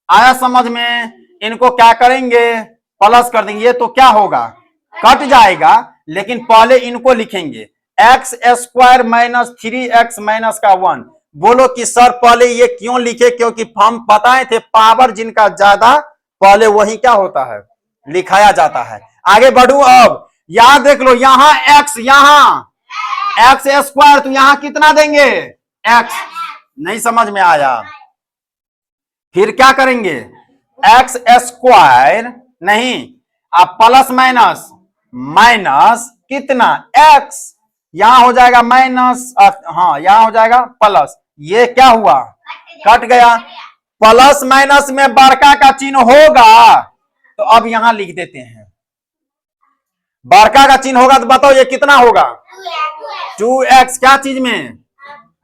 आया समझ में? इनको क्या करेंगे? प्लस कर देंगे। ये तो क्या होगा? कट जाएगा। लेकिन पहले इनको लिखेंगे x square minus 3x minus का 1। बोलो कि सर पहले ये क्यों लिखे? क्योंकि हम बताए थे पावर जिनका ज्यादा पहले वही क्या होता है? लिखाया जाता है। आगे बढ़ू। अब यहां देख लो, यहां x, यहां एक्स स्क्वायर, तो यहां कितना देंगे? x। नहीं समझ में आया? फिर क्या करेंगे? एक्स स्क्वायर नहीं, अब प्लस माइनस माइनस कितना? x। यहां हो जाएगा माइनस, हाँ यहां हो जाएगा प्लस। ये क्या हुआ? कट गया। प्लस माइनस में बड़का का चिन्ह होगा, तो अब यहां लिख देते हैं। बड़का का चिन्ह होगा तो बताओ ये कितना होगा? 2x। क्या चीज में?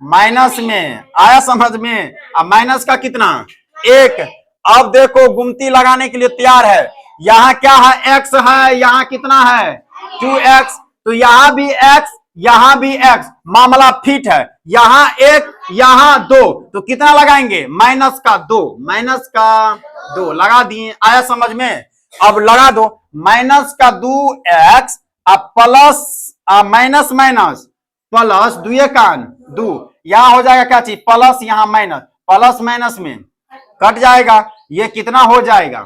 माइनस में। आया समझ में? अब माइनस का कितना? 1। अब देखो गुमती लगाने के लिए तैयार है। यहां क्या है? x है। यहां कितना है? 2x। तो यहां भी x, यहां भी x। मामला फिट है। यहां 1, यहां 2, तो कितना लगाएंगे? माइनस का 2। माइनस का 2 लगा दिए। आया समझ में? अब लगा दो माइनस का 2x, अब प्लस माइनस माइनस प्लस 2 कान 2। यहां हो जाएगा क्या चीज? प्लस, यहां माइनस। प्लस माइनस में कट जाएगा। ये कितना हो जाएगा?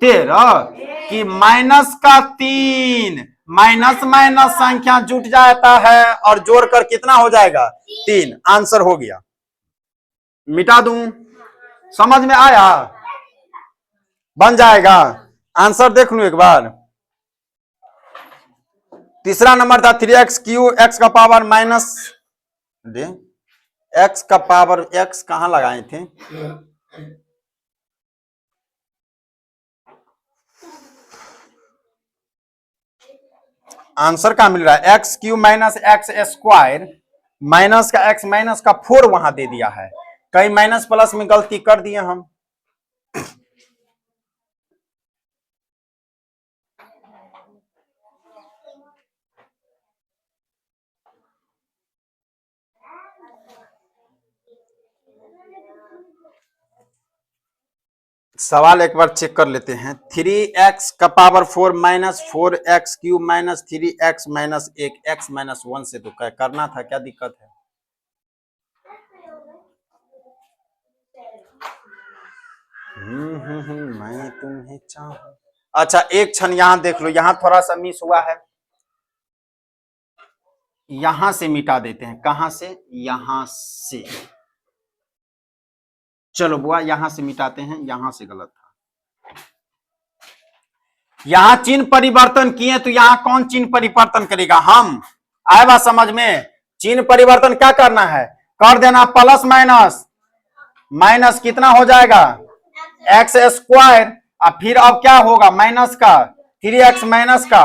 13। कि माइनस का 3। माइनस माइनस संख्या जुट जाता है और जोड़कर कितना हो जाएगा? 3। आंसर हो गया। मिटा दूं? समझ में आया? बन जाएगा। आंसर देख लू एक बार। तीसरा नंबर था 3x क्यू एक्स का पावर माइनस एक्स का पावर। एक्स कहां लगाए थे? आंसर क्या मिल रहा है? X Q minus x square. Minus का x माइनस का 4 वहां दे दिया है। कहीं माइनस प्लस में गलती कर दिए हम। सवाल एक बार चेक कर लेते हैं। 3x का power 4 minus 4x Q minus 3x minus 1 x minus 1 से तो करना था, क्या दिक्कत है? मैं तुम्हें चाहूं। अच्छा एक क्षण यहां देख लो, यहां थोड़ा सा मिस हुआ है। यहां से मिटा देते हैं। कहां से? यहां से। चलो बुआ यहां से मिटाते हैं। यहां से गलत था। यहां चिन्ह परिवर्तन किए तो यहां कौन चिन्ह परिवर्तन करेगा? हम। आए बात समझ में? चिन्ह परिवर्तन क्या करना है? कर देना प्लस माइनस। माइनस कितना हो जाएगा? X square. और फिर अब क्या होगा? माइनस का 3x माइनस का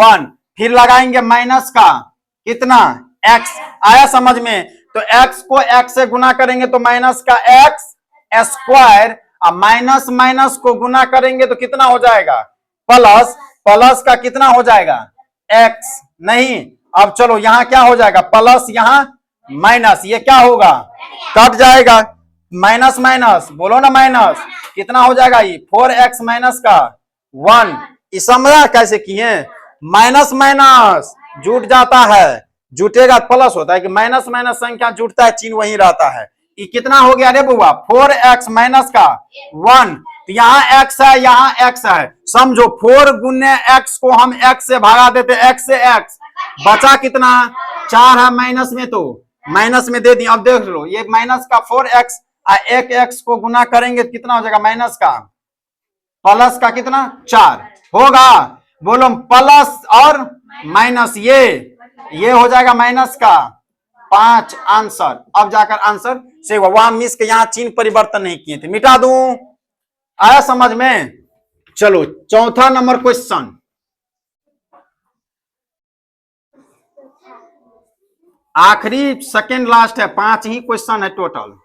1। फिर लगाएंगे माइनस का कितना? x। आया समझ में? तो x को x से गुना करेंगे तो माइनस का x स्क्वायर, और माइनस माइनस को गुना करेंगे तो कितना हो जाएगा? प्लस। प्लस का कितना हो जाएगा? x। नहीं, अब चलो यहां क्या हो जाएगा? प्लस, यहां माइनस। ये क्या होगा? कट जाएगा। माइनस माइनस बोलो ना, माइनस कितना हो जाएगा? ये 4x माइनस का 1। इस समझा कैसे किए? माइनस माइनस जुट जाता है। जुटेगा प्लस होता है कि माइनस माइनस संख्या जुटता है, चिन्ह वही रहता है। ये कितना हो गया रे बुआ? 4x माइनस का 1। तो यहाँ x है, यहाँ x है। समझो 4 गुने x को हम x से भागा देते, x से x बचा कितना? 4 है माइनस में, तो माइनस में दे दी। अब देख लो ये माइनस का 4x, एक x को गुना करेंगे तो कितना हो जाएगा? माइनस का प्लस का कितना? 4 होगा। बोलो प्लस और माइनस, ये हो जाएगा माइनस का 5। आंसर अब जाकर आंसर से वहां मिस के यहां चिन्ह परिवर्तन नहीं किए थे। मिटा दूं? आया समझ में? चलो चौथा नंबर क्वेश्चन, आखिरी सेकेंड लास्ट है, 5 ही क्वेश्चन है टोटल।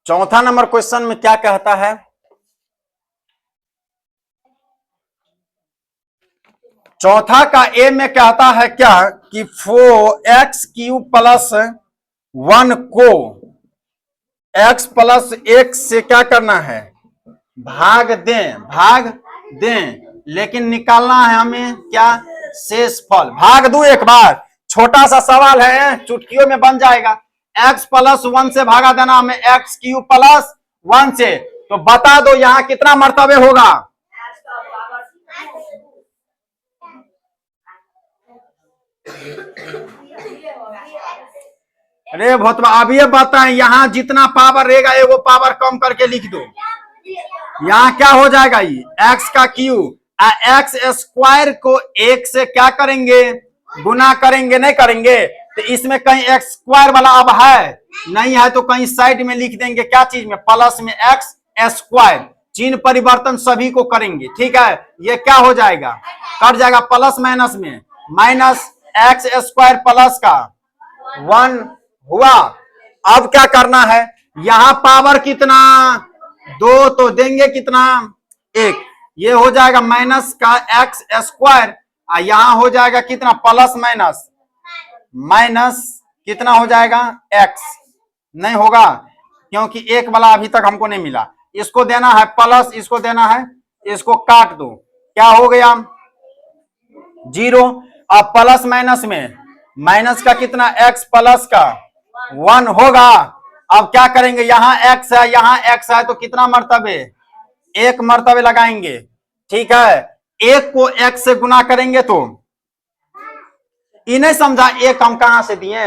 चौथा नंबर क्वेश्चन में क्या कहता है, चौथा का ए में कहता है क्या कि 4x³ प्लस 1 को x प्लस 1 से क्या करना है, भाग दें, लेकिन निकालना है हमें क्या, शेषफल। भाग दूं एक बार, छोटा सा सवाल है, चुटकियों में बन जाएगा। x प्लस 1 से भागा देना हमें x³ प्लस 1 से, तो बता दो यहां कितना मर्तबे होगा। अरे भोतवा अब ये बताएं, यहां जितना पावर रहेगा वो पावर कम करके लिख दो। यहां क्या हो जाएगा, ये x का क्यू, एक्स स्क्वायर को 1 से क्या करेंगे, गुना करेंगे, नहीं करेंगे। तो इसमें कहीं एक्स स्क्वायर वाला अब है नहीं है, तो कहीं साइड में लिख देंगे क्या चीज में, प्लस में एक्स स्क्वायर। चिन्ह परिवर्तन सभी को करेंगे, ठीक है। ये क्या हो जाएगा, कट जाएगा प्लस माइनस में, माइनस एक्स स्क्वायर प्लस का 1 हुआ। अब क्या करना है, यहां पावर कितना, 2, तो देंगे कितना, 1। ये हो जाएगा माइनस का एक्स स्क्वायर, यहां हो जाएगा कितना, प्लस माइनस कितना हो जाएगा, एक्स नहीं होगा क्योंकि 1 वाला अभी तक हमको नहीं मिला। इसको देना है प्लस, इसको देना है, इसको काट दो, क्या हो गया 0। अब प्लस माइनस में माइनस का कितना, एक्स प्लस का 1 होगा। अब क्या करेंगे, यहां एक्स है, यहां एक्स है, तो कितना मर्तबे, 1 मर्तबे लगाएंगे, ठीक है। 1 को x से गुना करेंगे तो, ये नहीं समझा 1 हम कहां से दिए,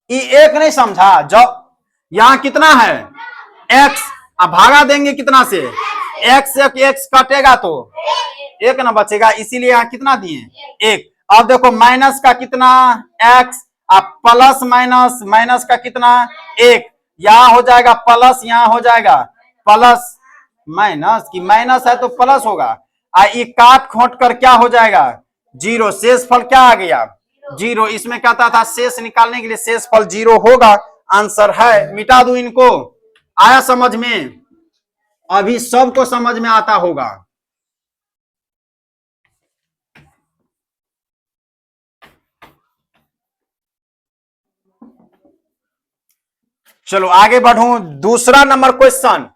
ये 1 नहीं समझा। जब यहां कितना है x, अब भागा देंगे कितना से, x से x कटेगा तो 1 ना बचेगा, इसीलिए यहां कितना दिए 1। अब देखो माइनस का कितना x, अब प्लस माइनस का कितना 1, यहां हो जाएगा प्लस, यहां हो जाएगा प्लस माइनस, की माइनस है तो प्लस होगा। ये काट खोट कर क्या हो जाएगा 0, शेष फल क्या आ गया 0। इसमें कहता था शेष निकालने के लिए शेष फल 0 होगा, आंसर है। मिटा दूं इनको, आया समझ में, अभी सबको समझ में आता होगा। चलो आगे बढ़ूं, दूसरा नंबर क्वेश्चन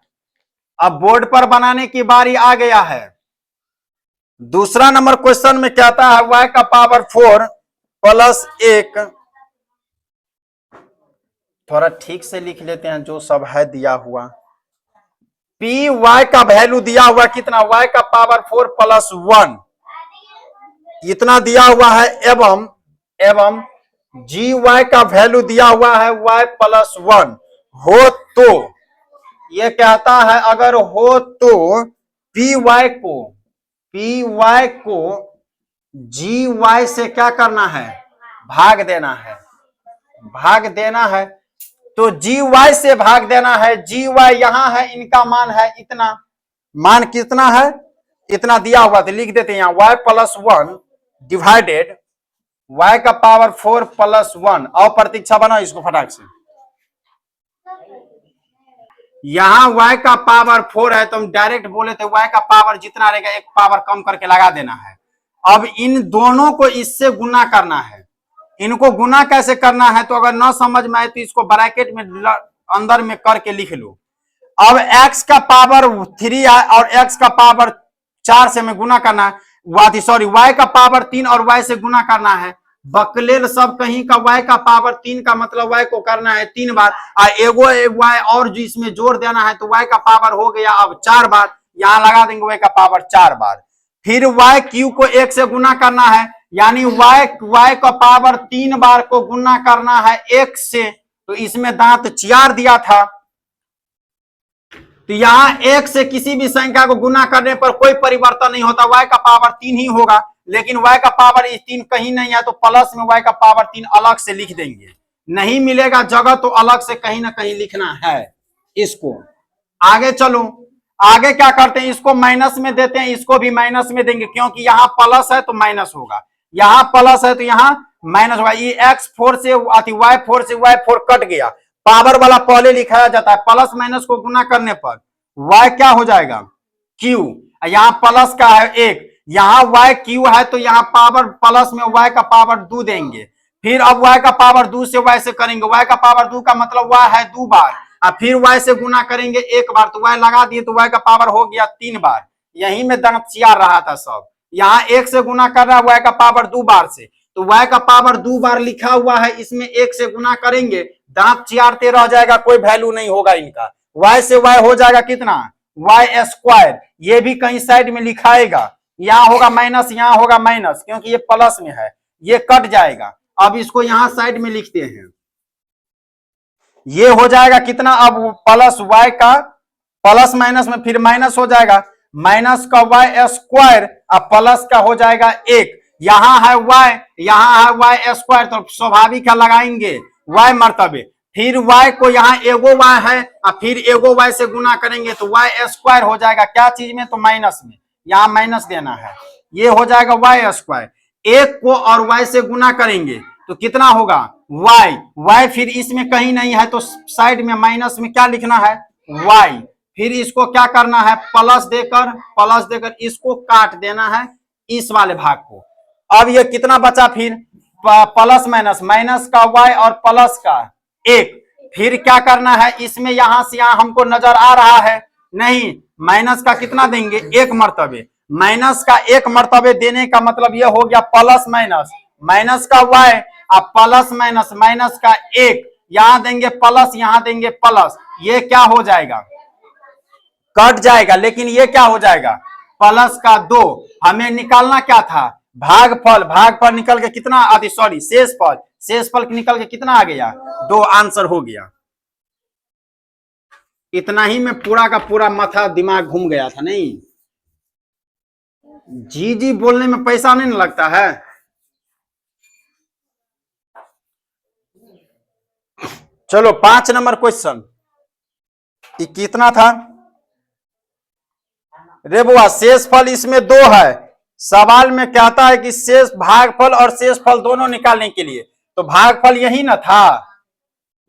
अब बोर्ड पर बनाने की बारी आ गया है। दूसरा नंबर क्वेश्चन में कहता है y का पावर 4 प्लस 1, थोड़ा ठीक से लिख लेते हैं जो सब है दिया हुआ। पी वाई का वैल्यू दिया हुआ कितना, y का पावर 4 प्लस 1 इतना दिया हुआ है, एवं जी वाई का वैल्यू दिया हुआ है y प्लस 1 हो तो, ये कहता है अगर हो तो पी वाई को जी वाई से क्या करना है, भाग देना है। तो जी वाई से भाग देना है, जी वाई यहां है, इनका मान है इतना, मान कितना है इतना दिया हुआ, तो लिख देते हैं यहां y प्लस 1 डिवाइडेड y का पावर 4 प्लस 1। और प्रतीक्षा बनाओ इसको फटाक से, यहां y का पावर 4 है तो हम डायरेक्ट बोले थे y का पावर जितना रहेगा एक पावर कम करके लगा देना है। अब इन दोनों को इससे गुना करना है, इनको गुना कैसे करना है, तो अगर न समझ में आए तो इसको ब्रैकेट में अंदर में करके लिख लो। अब x का पावर 3 है और x का पावर 4 से हमें गुना करना है, सॉरी y का पावर 3 और y से गुना करना है। बकलेल सब कहीं का y का पावर 3 का मतलब y को करना है 3 बार, एगो y और जो इसमें जोड़ देना है, तो y का पावर हो गया अब 4 बार, यहां लगा देंगे y का पावर 4 बार। फिर y क्यू को 1 से गुना करना है, यानी y का पावर 3 बार को गुना करना है 1 से, तो इसमें दांत 4 दिया था, तो यहां 1 से किसी भी संख्या को गुना करने पर कोई परिवर्तन नहीं होता, y का पावर 3 ही होगा। लेकिन y का पावर 3 कहीं नहीं है, तो प्लस में y का पावर 3 अलग से लिख देंगे। नहीं मिलेगा जगह तो अलग से कहीं ना कहीं लिखना है इसको। आगे चलो, आगे क्या करते हैं, इसको माइनस में देते हैं, इसको भी माइनस में देंगे, क्योंकि यहाँ प्लस है तो माइनस होगा, यहाँ प्लस है तो यहाँ माइनस होगा। ये x4 से y4 से y4 कट गया, पावर वाला पहले लिखाया जाता है, प्लस माइनस को गुना करने पर y क्या हो जाएगा q, यहाँ प्लस का है 1, यहाँ y q है तो यहाँ पावर प्लस में y का पावर 2 देंगे, फिर अब y का पावर 2 से y से करेंगे, y का पावर 2 का मतलब y है 2 बार, अब फिर y से गुना करेंगे 1 बार, तो y लगा दिए तो y का पावर हो गया 3 बार। यही में दांत चियार रहा था सब, यहाँ 1 से गुना कर रहा है y का पावर 2 बार से, तो y का पावर 2 बार लिखा हुआ है, इसमें 1 से गुना करेंगे, दांत चियारते रह जाएगा, कोई वैल्यू नहीं होगा इनका। y से y हो जाएगा कितना, y स्क्वायर, ये भी कहीं साइड में लिखाएगा, यहाँ होगा माइनस, यहाँ होगा माइनस, क्योंकि ये प्लस में है, ये कट जाएगा। अब इसको यहाँ साइड में लिखते हैं, ये हो जाएगा कितना, अब प्लस y का प्लस माइनस में फिर माइनस हो जाएगा, माइनस का y स्क्वायर, अब प्लस का हो जाएगा 1, यहाँ है y, यहाँ है y स्क्वायर, तो स्वाभाविक है लगाएंगे y मर्तबे, फिर y को यहाँ एगो y है और फिर एगो y से गुना करेंगे तो y स्क्वायर हो जाएगा, क्या चीज में, तो माइनस में, यहाँ माइनस देना है, ये हो जाएगा y स्क्वायर। 1 को और y से गुना करेंगे तो कितना होगा y फिर इसमें कहीं नहीं है तो साइड में माइनस में क्या लिखना है y, फिर इसको क्या करना है, प्लस देकर इसको काट देना है इस वाले भाग को। अब ये कितना बचा, फिर प्लस माइनस, माइनस का y और प्लस का 1, फिर क्या करना है, इसमें यहां से यहां हमको नजर आ रहा है नहीं, माइनस का कितना देंगे 1 मर्तबे, माइनस का 1 मर्तबे देने का मतलब यह हो गया प्लस माइनस, माइनस का y अब प्लस माइनस, माइनस का 1, यहां देंगे प्लस, यहां देंगे प्लस, ये क्या हो जाएगा, कट जाएगा, लेकिन ये क्या हो जाएगा प्लस का 2, हमें निकालना क्या था भागफल, भागफल निकल के कितना सॉरी शेषफल निकल के कितना आ गया 2, आंसर हो गया। इतना ही में पूरा का पूरा माथा दिमाग घूम गया था, नहीं जी जी बोलने में पैसा नहीं ना लगता है। चलो 5 नंबर क्वेश्चन, ये कितना था रे बुआ, शेषफल इसमें 2 है, सवाल में कहता है कि शेष भागफल और शेषफल दोनों निकालने के लिए, तो भागफल यही ना था,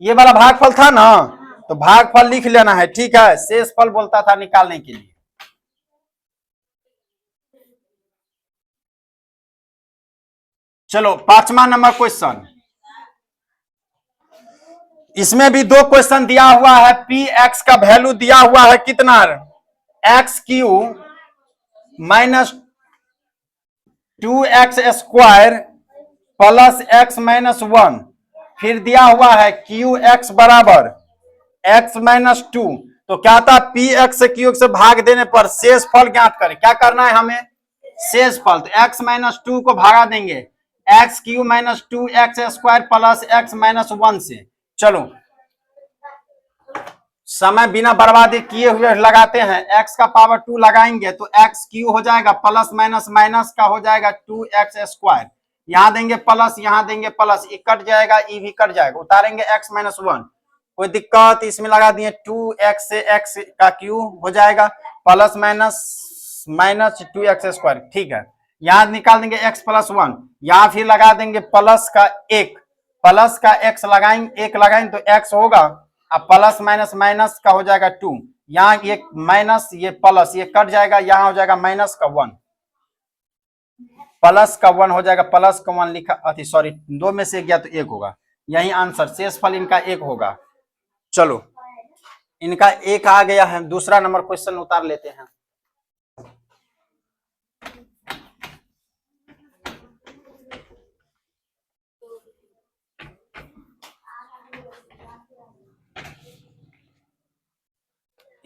ये वाला भागफल था ना, तो भागफल लिख लेना है, ठीक है, शेषफल बोलता था निकालने के लिए। चलो 5वां नंबर क्वेश्चन, इसमें भी 2 क्वेश्चन दिया हुआ है, पी एक्स का वैल्यू दिया हुआ है कितना, x Q minus 2x square plus x minus 1, फिर दिया हुआ है क्यू एक्स बराबर x माइनस 2, तो क्या था पी एक्स से क्यू से भाग देने पर शेषफल ज्ञात करें, क्या करना है हमें शेषफल, तो x माइनस 2 को भागा देंगे x Q minus 2x square plus x minus 1 से। चलो समय बिना बर्बादी किए हुए लगाते हैं, x का पावर 2 लगाएंगे तो x क्यू हो जाएगा प्लस माइनस, माइनस का हो जाएगा 2x स्क्वायर, यहाँ देंगे प्लस, यहाँ देंगे प्लस, ये कट जाएगा, ये भी कट जाएगा, उतारेंगे x माइनस 1, कोई दिक्कत, इसमें लगा दिए 2x से x का क्यू हो जाएगा plus minus minus 2x square, ठीक है, यहाँ निकाल देंगे x प्लस 1, यहाँ फिर लगा देंगे प्लस का 1, प्लस का x लगाएंगे 1 लगाएंगे तो x होगा, अब प्लस माइनस माइनस का हो जाएगा 2, यहाँ ये माइनस ये प्लस ये कट जाएगा, यहाँ हो जाएगा माइनस का 1, प्लस का 1 हो जाएगा, प्लस का 1 लिखा सॉरी 2 में से गया तो 1 होगा, यही आंसर शेषफल इनका 1 होगा। चलो इनका 1 आ गया है, दूसरा नंबर क्वेश्चन उतार लेते हैं।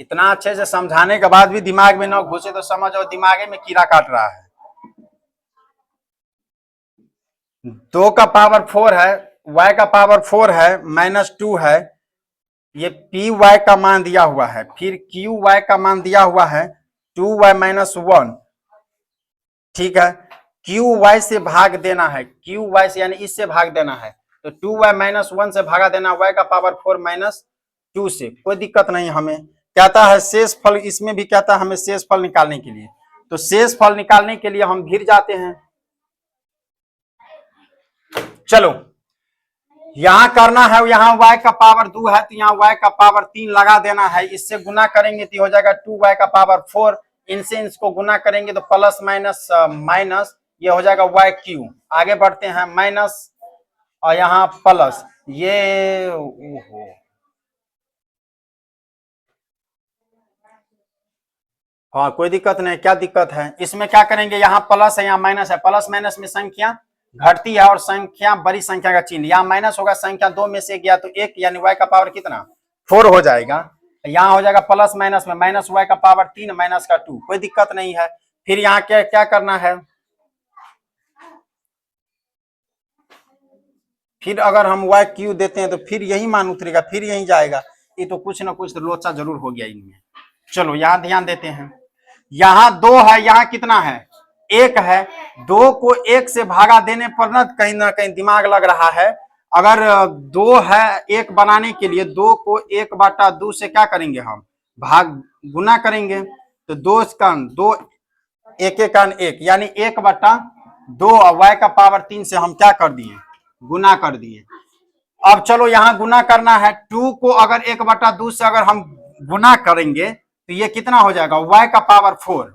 इतना अच्छे से समझाने के बाद भी दिमाग में न घुसे तो समझो दिमागे में कीड़ा काट रहा है। 2 का पावर 4 है, y का पावर 4 है, माइनस 2 है, ये पी वाई का मान दिया हुआ है, फिर क्यू वाई का मान दिया हुआ है 2y माइनस 1, ठीक है, क्यू वाई से भाग देना है, क्यू वाई से यानी इससे भाग देना है, तो 2y माइनस 1 से भागा देना y का पावर 4 माइनस 2 से, कोई दिक्कत नहीं। हमें कहता है शेष फल, इसमें भी कहता है हमें शेष फल निकालने के लिए, तो शेष फल निकालने के लिए हम गिर जाते हैं। चलो यहां करना है, यहाँ y का पावर 2 है तो यहाँ y का पावर 3 लगा देना है, इससे गुना करेंगे तो हो जाएगा 2y का पावर 4, इनसे इसको गुना करेंगे तो प्लस माइनस माइनस ये हो जाएगा y क्यू। आगे बढ़ते हैं, माइनस और यहाँ प्लस, ये ओहो हाँ कोई दिक्कत नहीं। क्या दिक्कत है इसमें, क्या करेंगे, यहाँ प्लस है यहाँ माइनस है, प्लस माइनस में संख्या घटती है और संख्या बड़ी संख्या का चिन्ह, यहाँ माइनस होगा, संख्या 2 में से गया तो 1, यानी y का पावर कितना 4 हो जाएगा। यहाँ हो जाएगा प्लस माइनस में माइनस y का पावर 3 माइनस का 2, कोई दिक्कत नहीं है। फिर यहाँ क्या क्या करना है, फिर अगर हम y क्यू देते हैं तो फिर यही मान उतरेगा, फिर यही जाएगा, ये तो कुछ ना कुछ लोचा जरूर हो गया इनमें। चलो यहाँ ध्यान देते हैं, यहाँ 2 है, यहाँ कितना है 1 है, 2 को 1 से भागा देने पर ना कहीं दिमाग लग रहा है। अगर 2 है 1 बनाने के लिए 2 को 1/2 से क्या करेंगे, हम भाग गुना करेंगे, तो 2 का 2 1 का 1 यानी 1/2 और y का पावर 3 से हम क्या कर दिए, गुना कर दिए। अब चलो यहाँ गुना करना है, 2 को अगर 1/2 से अगर हम गुना करेंगे तो ये कितना हो जाएगा y का पावर 4,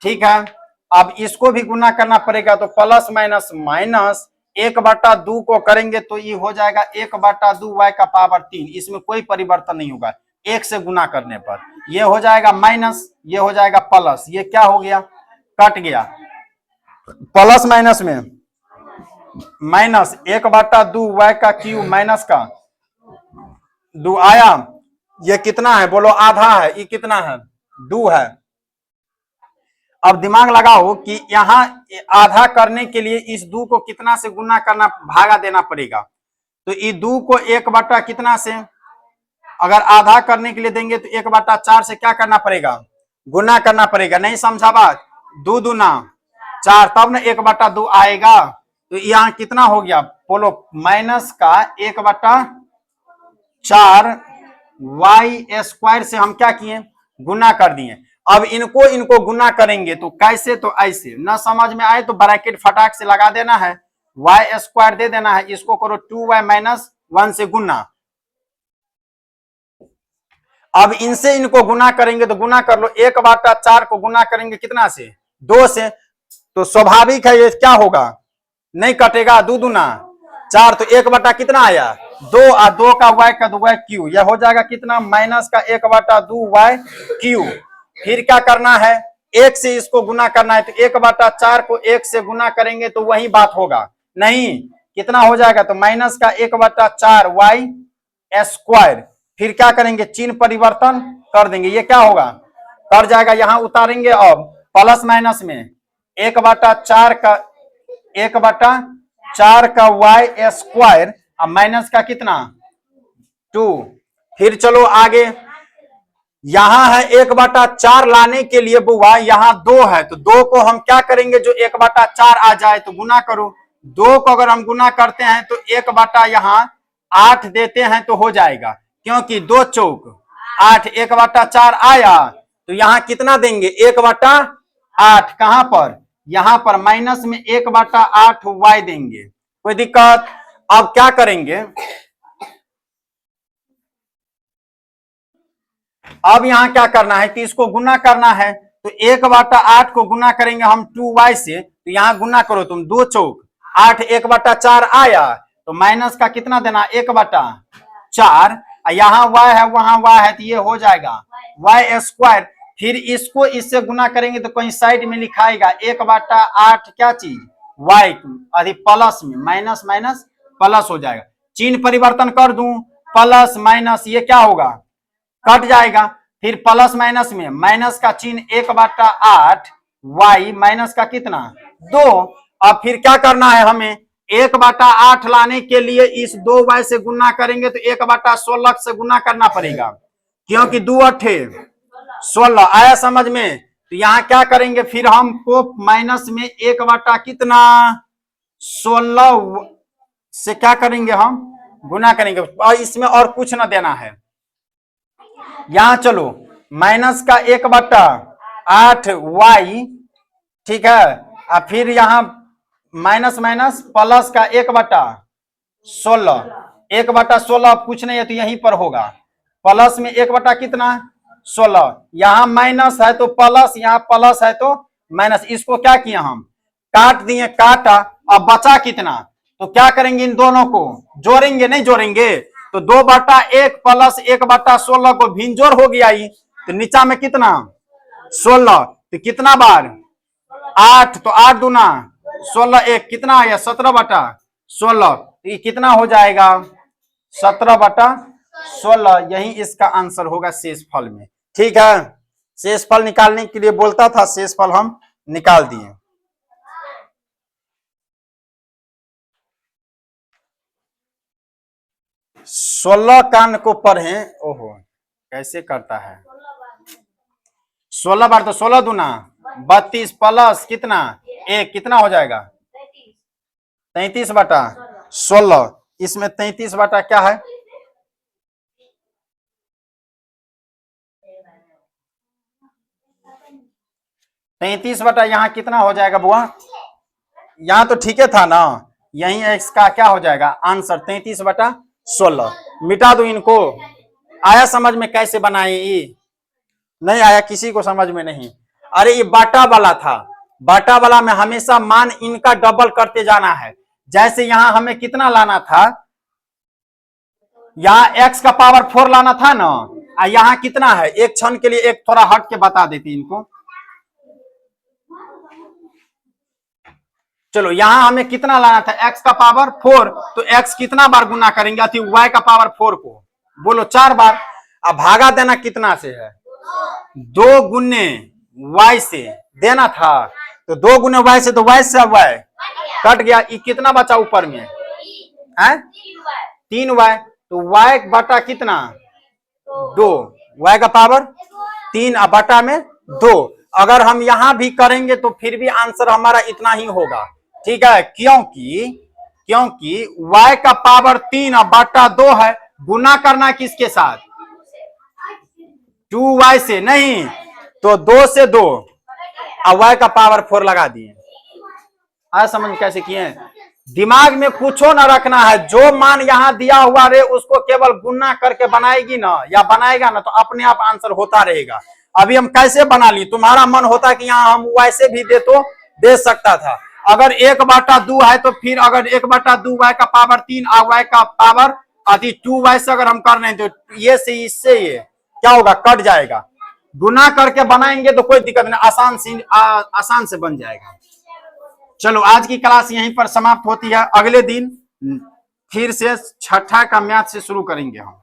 ठीक है। अब इसको भी गुना करना पड़ेगा, तो प्लस माइनस माइनस 1/2 को करेंगे तो ये हो जाएगा 1/2 y का पावर 3, इसमें कोई परिवर्तन नहीं होगा 1 से गुना करने पर, ये हो जाएगा माइनस, ये हो जाएगा प्लस, ये क्या हो गया कट गया, प्लस माइनस में माइनस 1/2 y का क्यूब माइनस का 2 आया, ये कितना है बोलो, आधा है, ये कितना है 2 है। अब दिमाग लगाओ कि यहाँ आधा करने के लिए इस 2 को कितना से गुना करना, भागा देना पड़ेगा, तो ये 2 को 1 कितना से अगर आधा करने के लिए देंगे तो 1/4 से क्या करना पड़ेगा, गुना करना पड़ेगा। नहीं समझा बात, 2 दूना 4 तब ना 1/2 आएगा, तो यहाँ कितना हो गया बोलो, माइनस का 1/4 y स्क्वायर से हम क्या किए, गुना कर दिए। अब इनको गुना करेंगे तो कैसे, तो ऐसे, न समझ में आए तो ब्रैकेट फटाक से लगा देना है, y स्क्वायर दे देना है, इसको करो 2y माइनस 1 से गुना। अब इनसे इनको गुना करेंगे तो गुना कर लो, 1/4 को गुना करेंगे कितना से 2 से, तो स्वाभाविक है ये क्या होगा, नहीं कटेगा, 2 दूना 4, तो 1 कितना आया 2 और 2 का y का 2y क्यू, यह हो जाएगा कितना माइनस का 1/2 y क्यू। फिर क्या करना है, 1 से इसको गुना करना है, तो 1/4 को 1 से गुना करेंगे तो वही बात होगा, नहीं कितना हो जाएगा, तो माइनस का 1/4 y स्क्वायर। फिर क्या करेंगे, चिन्ह परिवर्तन कर देंगे, ये क्या होगा कर जाएगा, यहां उतारेंगे, अब प्लस माइनस में 1/4 का 1/4 का y स्क्वायर और माइनस का कितना 2। फिर चलो आगे, यहां है 1/4 लाने के लिए बुआ यहाँ 2 है, तो 2 को हम क्या करेंगे, जो 1/4 आ जाए तो गुना करो, 2 को अगर हम गुना करते हैं तो 1/8 देते हैं तो हो जाएगा, क्योंकि 2 चौक 8, 1/4 आया, तो यहाँ कितना देंगे 1/8, कहां पर, यहां पर माइनस में 1/8 y देंगे, कोई दिक्कत। अब क्या करेंगे, अब यहां क्या करना है कि इसको गुना करना है, तो 1/8 को गुना करेंगे हम 2y से, तो यहां गुना करो तुम, 2 चौक 8, 1/4 आया, तो माइनस का कितना देना 1/4, यहाँ y है वहां y है, तो ये हो जाएगा y स्क्वायर। फिर इसको इससे गुना करेंगे तो कहीं साइड में लिखाएगा 1/8 क्या चीज y, अधिक प्लस में माइनस माइनस प्लस हो जाएगा, चिन्ह परिवर्तन कर दूं, प्लस माइनस ये क्या होगा कट जाएगा, फिर प्लस माइनस में माइनस का चिन्ह 1/8 y माइनस का कितना 2। अब फिर क्या करना है हमें, 1/8 लाने के लिए इस 2y से गुना करेंगे तो 1/16 से गुना करना पड़ेगा, क्योंकि 2 8 16 आया समझ में, तो यहाँ क्या करेंगे फिर हमको माइनस में 1 बटा कितना 16 से क्या करेंगे हम गुना करेंगे और इसमें और कुछ ना देना है। यहां चलो माइनस का 1/8y, ठीक है, और फिर यहां माइनस माइनस प्लस का 1/16, 1/16 कुछ नहीं है तो यहीं पर होगा, प्लस में 1 बटा कितना 16, यहां माइनस है तो प्लस, यहां प्लस है तो माइनस, इसको क्या किया हम काट दिए, काटा, अब बचा कितना, तो क्या करेंगे इन दोनों को जोड़ेंगे, नहीं जोड़ेंगे तो 2/1 प्लस 1/16 को भिंजोर हो गया ही, तो नीचा में कितना 16, तो कितना बार 8, तो 8 दूना 16, एक कितना आया 17/16, तो ये कितना हो जाएगा 17/16, यही इसका आंसर होगा शेष फल में। ठीक है, शेष फल निकालने के लिए बोलता था, शेष फल हम निकाल दिए। सोलह कान को पढ़ें, ओहो कैसे करता है, 16 बार तो 16 दूना 32 प्लस कितना 1, कितना हो जाएगा 33/16, इसमें 33 बटा क्या है 33 बटा यहाँ कितना हो जाएगा बुआ, यहाँ तो ठीक है था ना, यही इसका क्या हो जाएगा आंसर 33/16। मिटा दो इनको, आया समझ में कैसे बनाए, ये नहीं आया किसी को समझ में नहीं, अरे ये बाटा वाला था, बाटा वाला में हमेशा मान इनका डबल करते जाना है, जैसे यहां हमें कितना लाना था, यहाँ x का पावर 4 लाना था ना, यहाँ कितना है, एक क्षण के लिए एक थोड़ा हट के बता देती इनको, चलो यहां हमें कितना लाना था x का पावर 4, तो x कितना बार गुना करेंगे अति y का पावर 4 को, बोलो 4 बार, अब भागा देना कितना से है 2 गुने y से देना था, तो 2 गुने y से, तो y से y कट गया, ये कितना बचा ऊपर में है 3y, तो y बटा कितना 2, y का पावर 3 बटा में 2, अगर हम यहां भी करेंगे तो फिर भी आंसर हमारा इतना ही होगा, ठीक है, क्योंकि y का पावर 3 बटा 2 है, गुना करना किसके साथ 2y से, नहीं तो 2 से 2 और y का पावर 4 लगा दिए, आज समझ कैसे किए, दिमाग में कुछो ना रखना है, जो मान यहाँ दिया हुआ रहे उसको केवल गुना करके बनाएगी ना या बनाएगा ना तो अपने आप आंसर होता रहेगा। अभी हम कैसे बना ली, तुम्हारा मन होता कि यहाँ हम वैसे भी दे तो दे सकता था, अगर 1/2 है तो फिर अगर 1/2 y का पावर 3 और y का पावर 2y से अगर हम कर रहे हैं तो ये से इससे ये क्या होगा कट जाएगा, गुना करके बनाएंगे तो कोई दिक्कत नहीं, आसान से बन जाएगा। चलो आज की क्लास यहीं पर समाप्त होती है, अगले दिन फिर से छठा का मैथ से शुरू करेंगे हम।